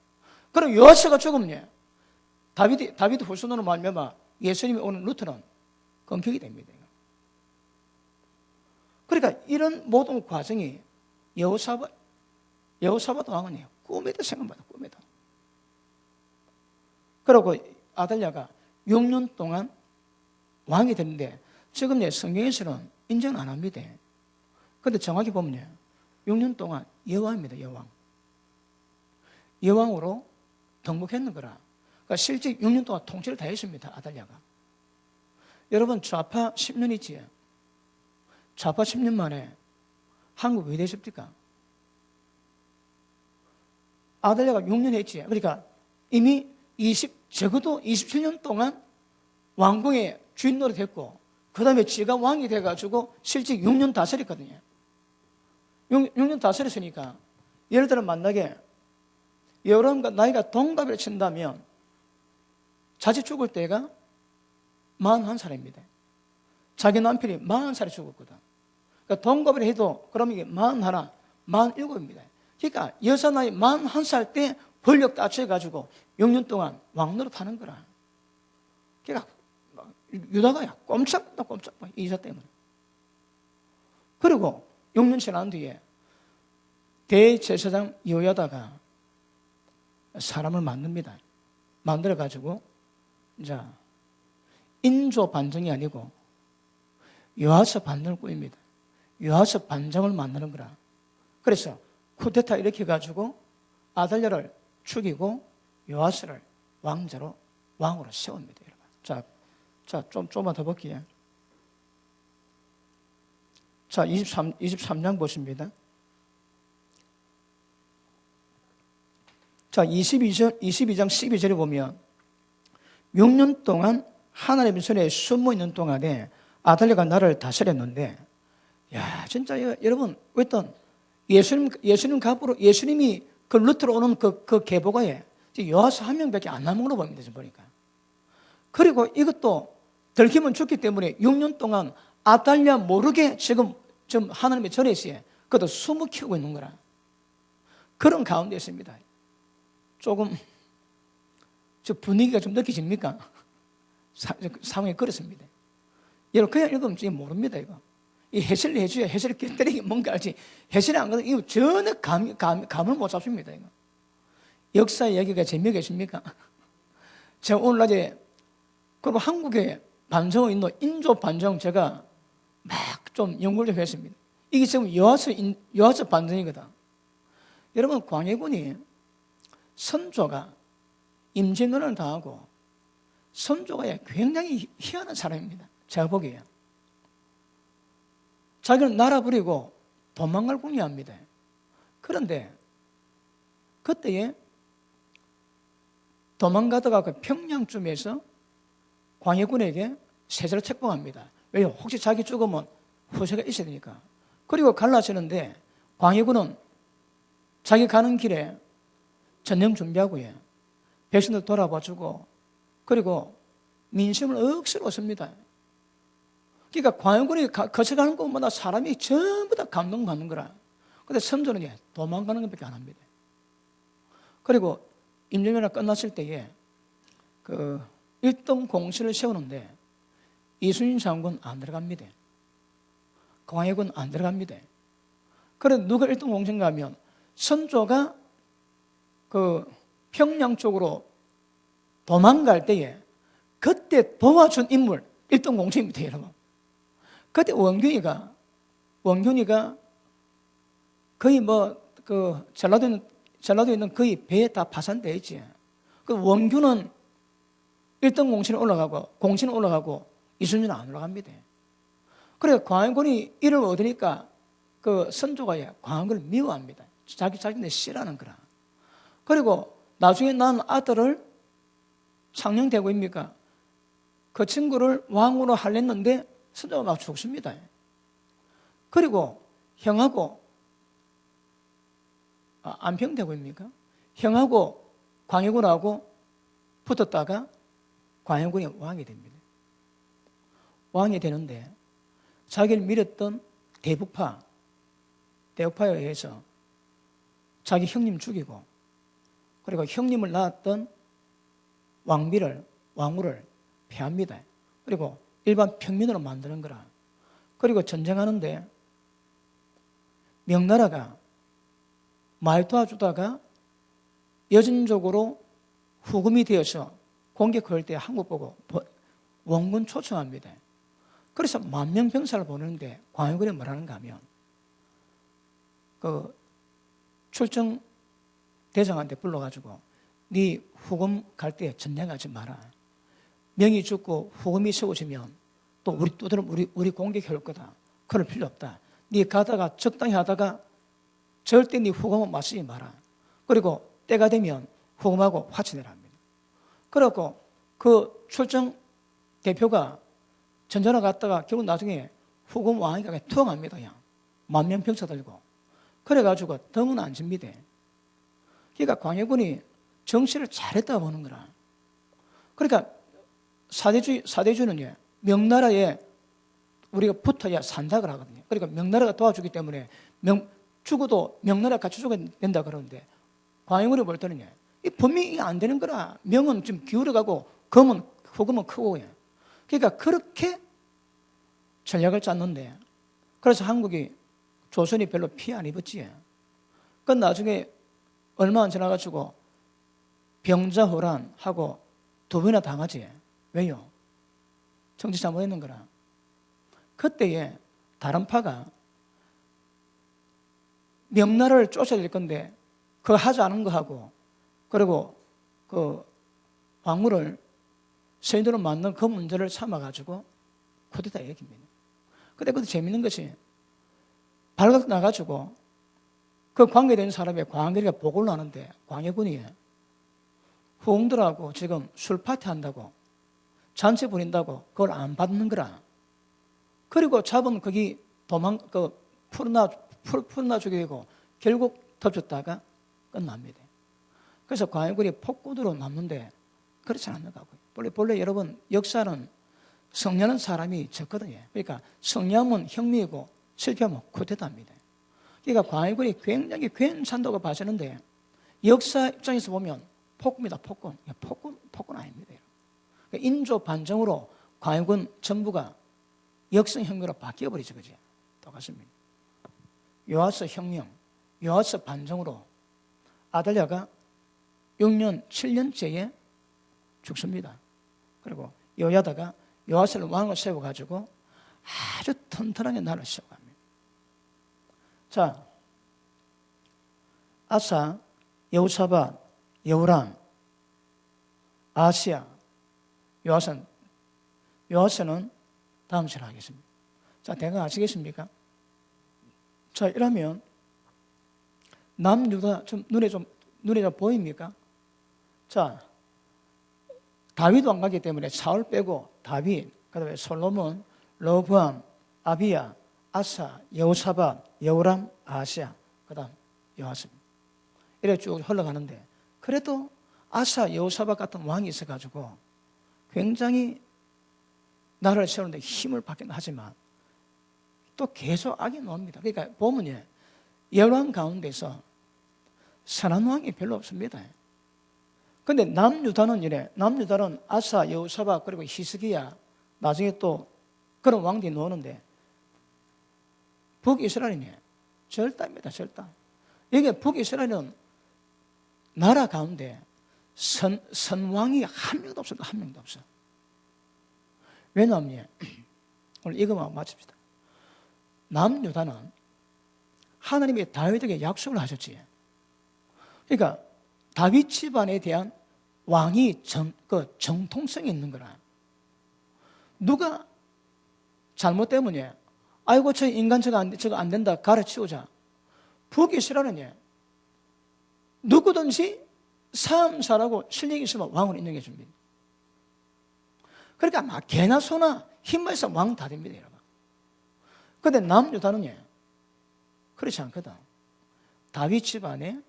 그럼 요아스가 죽으면 다비드 후손으로 말미암아 예수님이 오는 루터는 끊기게 됩니다. 그러니까 이런 모든 과정이 여호사밧 왕은 꿈에도 생각보다 꿈에도. 그리고 아달랴가 6년 동안 왕이 됐는데 지금 성경에서는 인정 안 합니다. 그런데 정확히 보면 6년 동안 여왕입니다. 여왕으로 등극했는 거라. 그러니까 실제 6년 동안 통치를 다 했습니다. 아달랴가. 여러분 좌파 10년 있지. 좌파 10년 만에 한국 왜 되십니까? 아달랴가 6년 했지. 그러니까 이미 적어도 27년 동안 왕궁의 주인 노릇했고 그 다음에 지가 왕이 돼가지고 실제 6년 다스렸거든요. 6년 다스렸으니까 예를 들어 만약에 여러분과 나이가 동갑을 친다면 자칫 죽을 때가 41살입니다. 자기 남편이 40살에 죽었거든. 그러니까 동갑을 해도 그러면 이게 41, 47입니다. 그러니까 여자 나이 41살 때 권력 따쳐가지고 6년 동안 왕노릇 하는 거라. 그러니까 유다가 꼼짝도 이 여자 때문에. 그리고 6년 지난 뒤에 대제사장 여호야다가 사람을 만듭니다. 만들어가지고 이제 인조 반정이 아니고 요아스 반정을 꾸립니다. 요아스 반정을 만드는 거라. 그래서 쿠데타 일으켜가지고 아달랴를 죽이고 요아스를 왕자로 왕으로 세웁니다. 여러분. 자, 좀만 더 볼게요. 자, 23장 보십니다. 자, 22장 12절에 보면 6년 동안 하나님의 손에 숨어 있는 동안에 아달랴가 나를 다스렸는데, 야, 진짜 여러분, 어떤 예수님 갑으로 예수님이 그 루트로 오는 그 계보가에 여호와서 한 명밖에 안 남은 걸로 봅니다. 지금 보니까. 그리고 이것도 들키면 죽기 때문에 6년 동안 아달랴 모르게 지금 하나님의 절에 있어요. 그것도 숨어 키우고 있는 거라. 그런 가운데 있습니다. 조금 저 분위기가 좀 느껴집니까? 상황이 그렇습니다. 여러분 그냥 읽으면 지금 모릅니다. 이거 이 해설을 해줘야 해설을 깨뜨리기 뭔가 알지. 해설이 안 가면 이거 전혀 감을 못 잡습니다. 이거 역사의 얘기가 재미있겠습니까? 제가 오늘 낮에 그리고 한국에 반성에 있는 인조 반정 제가 막 좀 연구를 좀 했습니다. 이게 지금 여호와서 반정이거든. 여러분 광해군이 선조가 임진왜란을 당하고 선조가 굉장히 희한한 사람입니다. 제가 보기에 자기는 나라 버리고 도망갈 궁리합니다. 그런데 그때에 도망가다가 그 평양쯤에서 광해군에게 세자를 책봉합니다. 왜요? 혹시 자기 죽으면 후세가 있어야 되니까. 그리고 갈라지는데 광해군은 자기 가는 길에 전쟁 준비하고요, 백성들 돌아봐주고, 그리고 민심을 억수로 얻습니다. 그러니까 광해군이 거쳐가는 곳마다 사람이 전부 다 감동받는 거라. 그런데 선조는 도망가는 것밖에 안 합니다. 그리고 임진왜란 끝났을 때에 그 1등 공신을 세우는데 이순신 장군 안 들어갑니다. 광해군 안 들어갑니다. 그래서 누가 1등 공신가 하면 선조가 그 평양 쪽으로 도망갈 때에 그때 도와준 인물 1등 공신입니다. 여러분. 그때 원균이가 거의 그 전라도에 있는 거의 배에 다 파산되어 있지. 그 원균은 1등 공신은 올라가고 이순신은 안 올라갑니다. 그래 광해군이 이를 얻으니까 그 선조가 광해군을 미워합니다. 자기네 싫어하는 거라. 그리고 나중에 난 아들을 창녕대고입니까? 그 친구를 왕으로 하려는데 선조가 막 죽습니다. 그리고 형하고 안평대고입니까? 형하고 광해군하고 붙었다가 광해군이 왕이 됩니다. 왕이 되는데 자기를 밀었던 대북파에 의해서 자기 형님 죽이고, 그리고 형님을 낳았던 왕후를 폐합니다. 그리고 일반 평민으로 만드는 거라. 그리고 전쟁하는데 명나라가 말 도와주다가 여진족으로 후금이 되어서 공격할 때 한국 보고 원군 초청합니다. 그래서 10,000명 병사를 보내는데 광해군이 뭐라는가 하면 그 출정 대장한테 불러가지고 네 후금 갈 때 전쟁하지 마라. 명이 죽고 후금이 세워지면 또 우리 공격할 거다. 그럴 필요 없다. 네 가다가 적당히 하다가 절대 네 후금은 맞서지 마라. 그리고 때가 되면 후금하고 화친해라 합니다. 그래갖고 그 출정 대표가 전전화 갔다가 결국 나중에 후금 왕이가 투항합니다. 그냥 10,000명 병사 들고. 그래가지고 덤은 안 집니다. 그러니까 광해군이 정치를 잘했다고 보는 거라. 그러니까 사대주는 명나라에 우리가 붙어야 산다고 하거든요. 그러니까 명나라가 도와주기 때문에 죽어도 명나라 같이 죽어야 된다 그러는데 광해군이 볼 때는 이 분명히 안 되는 거라. 명은 좀 기울어가고 후금은 크고. 그러니까 그렇게 전략을 짰는데, 그래서 한국이 조선이 별로 피해 안 입었지. 그 나중에 얼마 안 지나가지고 병자호란하고 2번이나 당하지. 왜요? 정치 잘못했는 거라. 그때에 다른 파가 명나라를 쫓아야 될 건데 그거 하지 않은 거 하고, 그리고 그 왕후를 서인들은 만든 그 문제를 삼아가지고 쿠데타 얘기입니다. 근데 그것도 재밌는 것이 발각 나가지고 그 관계된 사람의 광해군이가 보고를 하는데 광해군이 후웅들하고 지금 술 파티 한다고 잔치 부린다고 그걸 안 받는 거라. 그리고 잡은 거기 풀어놔 주게 되고 결국 덮쳤다가 끝납니다. 그래서 광해군이 폭군으로 남는데 그렇지 않는가 고요. 본래 여러분 역사는 승리하는 사람이 적거든요. 그러니까 승리하면 혁명이고 실패하면 쿠데타입니다. 그러니까 광해군이 굉장히 괜찮다고 봐지는데 역사 입장에서 보면 폭군입니다. 폭군 아닙니다. 그러니까 인조 반정으로 광해군 정부가 역성혁명으로 바뀌어버리죠. 그죠? 똑같습니다. 요하스 혁명, 요하스 반정으로 아달랴가 6년, 7년째에 죽습니다. 그리고 요야다가 요하스를 왕을 세워가지고 아주 튼튼하게 나라를 세워갑니다. 자, 아사, 여우사밧, 여우람, 아시아, 요하스는 다음 시간에 하겠습니다. 자, 대강 아시겠습니까? 자, 이러면 남유다 눈에 좀 보입니까? 자, 다윗 왕가기 때문에 사울 빼고 다윗, 그다음에 솔로몬, 르호보암, 아비야, 아사, 여호사밧, 여호람, 아시아, 그다음 요하스입니다. 이렇게 쭉 흘러가는데 그래도 아사, 여호사밧 같은 왕이 있어가지고 굉장히 나라를 세우는데 힘을 받긴 하지만 또 계속 악이 나옵니다. 그러니까 보면 열왕 가운데서 선한 왕이 별로 없습니다. 그런데 남유다는 아사, 여호사밧 그리고 히스기야 나중에 또 그런 왕들이 나오는데 북이스라엘이 절단입니다. 절단. 여기 북이스라엘은 나라 가운데 선왕이 한 명도 없습니다. 한 명도 없어. 왜냐하면 오늘 이것만 마칩시다. 남유다는 하나님이 다윗에게 약속을 하셨지. 그러니까 다윗 집안에 대한 왕이 정통성이 있는 거라. 누가 잘못 때문에 아이고 저 인간 저거 안 된다 가르치우자. 북이스라엘은 누구든지 사람사라고 실력이 있으면 왕을 인정해 줍니다. 그러니까 막 개나 소나 힘만 있으면 왕 다 됩니다, 여러분. 그런데 남유다는 그렇지 않거든. 다윗 집안의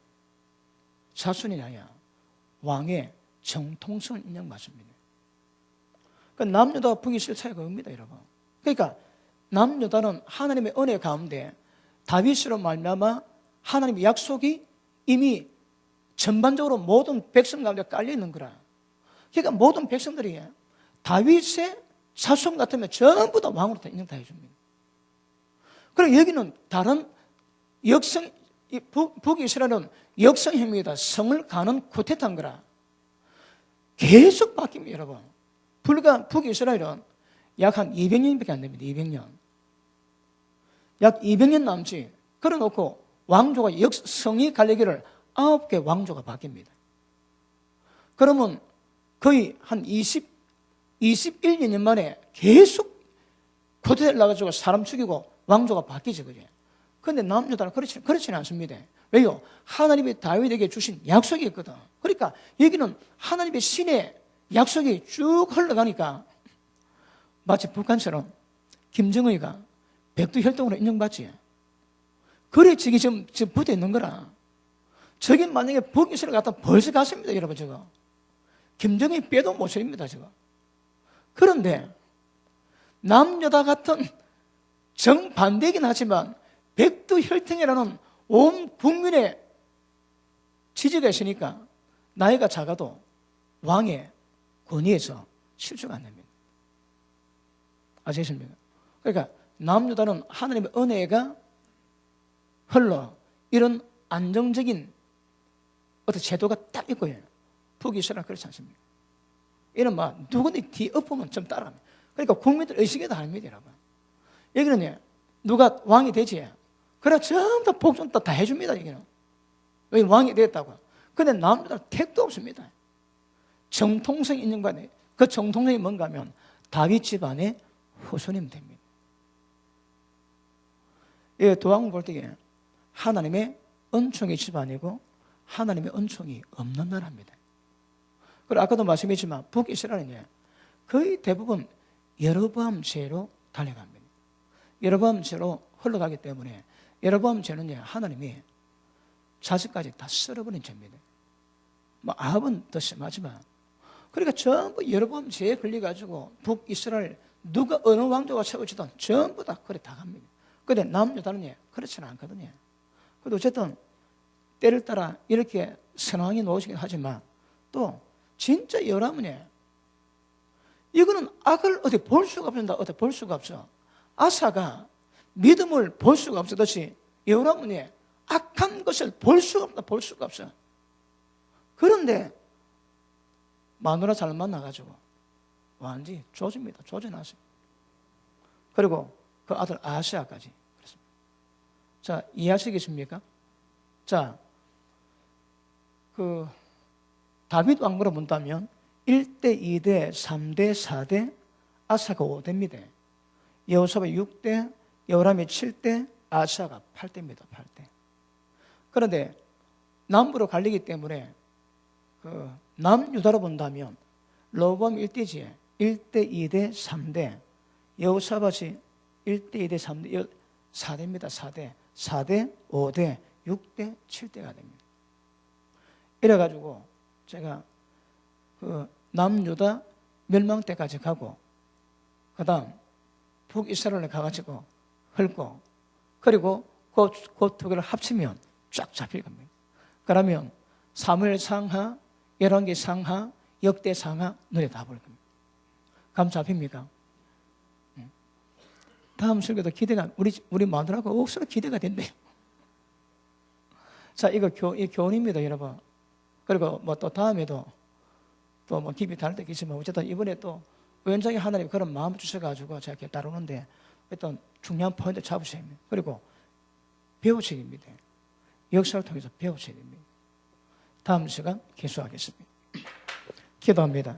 자손이냐 왕의 정통성을 인정받습니다. 그러니까 남유다와 북이스라엘 차이가 없습니다, 여러분. 그러니까 남유다는 하나님의 은혜 가운데 다윗으로 말미암아 하나님의 약속이 이미 전반적으로 모든 백성 가운데 깔려 있는 거라. 그러니까 모든 백성들이 다윗의 자손 같으면 전부 다 왕으로 다 인정 다 해줍니다. 그리고 여기는 다른 북이스라엘은 역성혁명이다. 성을 가는 쿠데타인 거라. 계속 바뀝니다, 여러분. 북이스라엘은 약 한 200년밖에 안 됩니다. 200년. 약 200년 남지. 그래 놓고 왕조가 성이 갈리기를 9개 왕조가 바뀝니다. 그러면 거의 한 21년 만에 계속 쿠데타를 나가지고 사람 죽이고 왕조가 바뀌죠, 그게. 그런데 남유다는 그렇지는 않습니다. 왜요? 하나님이 다윗에게 주신 약속이 있거든. 그러니까 여기는 하나님의 신의 약속이 쭉 흘러가니까 마치 북한처럼 김정은이가 백두혈통으로 인정받지. 그래 저기 지금 붙어 있는 거라. 저게 만약에 북이스라엘 갖다 벌써 갔습니다, 여러분. 저거 김정은이 빼도 못 쳐입니다, 저거. 그런데 남유다 같은 정반대이긴 하지만 백두혈통이라는 온 국민의 지지가 있으니까 나이가 작아도 왕의 권위에서 실수가 안 됩니다. 아시겠습니까? 그러니까 남유다는 하나님의 은혜가 흘러 이런 안정적인 어떤 제도가 딱 있고요. 북이스라엘은 그렇지 않습니다. 이런 누구든지 뒤 엎으면 좀 따라합니다. 그러니까 국민들 의식이 다릅니다, 여러분. 여기는 누가 왕이 되지. 그래 전부 다 복종 다 해줍니다, 여기는. 왜 왕이 됐다고. 근데 남유다는 택도 없습니다. 정통성 인정받네. 그 정통력이 뭔가 하면 다윗 집안의 후손이면 됩니다. 예, 도왕을 볼 때에 하나님의 은총의 집안이고 하나님의 은총이 없는 나라입니다. 그리고 아까도 말씀했지만 북이스라엘은 거의 대부분 여로보암 죄로 달려갑니다. 여로보암 죄로 흘러가기 때문에 여로보암 죄는 하나님이 자식까지 다 썰어버린 죄입니다. 뭐 아합은 더 심하지만 그러니까 전부 여로보암 죄에 걸려가지고 북이스라엘 누가 어느 왕조가 세워지든 전부 다 그래 다 갑니다. 그런데 남유다는 그렇지는 않거든요. 그래도 어쨌든 때를 따라 이렇게 선왕이 놓으시긴 하지만 또 진짜 여라문에 이거는 악을 어디 볼 수가 없습니다. 어디 볼 수가 없어. 아사가 믿음을 볼 수가 없었듯이 여라문에 악한 것을 볼 수가 없다. 볼 수가 없어. 그런데 마누라 잘 만나가지고 완전히 조집니다. 조져놨어요. 그리고 그 아들 아시아까지 그렇습니다. 자, 이해하시겠습니까? 자, 그 다윗 왕으로 본다면 1대, 2대, 3대, 4대, 아사가 5대입니다. 여호사밧 6대, 여호람이 7대, 아사가 8대입니다. 8대. 그런데 남부로 갈리기 때문에 그 남유다로 본다면 로보암 1대지에 1대, 2대, 3대, 여호사밧이 1대, 2대, 3대, 4대입니다. 4대. 4대, 5대, 6대, 7대가 됩니다. 이래가지고 제가 그 남유다 멸망 때까지 가고 그 다음 북이스라엘에 가가지고 헐고 그리고 그 두 개를 합치면 쫙 잡힐 겁니다. 그러면 사무엘 상하, 열왕기 상하, 역대 상하 눈에 다 보일 겁니다. 감 잡힙니까? 다음 설교도 기대가 우리 마누라가 억수로 기대가 된대요. 자, 이거 교훈입니다, 여러분. 그리고 뭐 또 다음에도 또 뭐 깊이 다룰 때 있지만 어쨌든 이번에 또 우연찮게 하나님 그런 마음을 주셔가지고 제가 이렇게 다루는데 어떤 중요한 포인트 잡으셔야 됩니다. 그리고 배우셔야 됩니다. 역사를 통해서 배우셔야 됩니다. 다음 시간 계속하겠습니다. 기도합니다.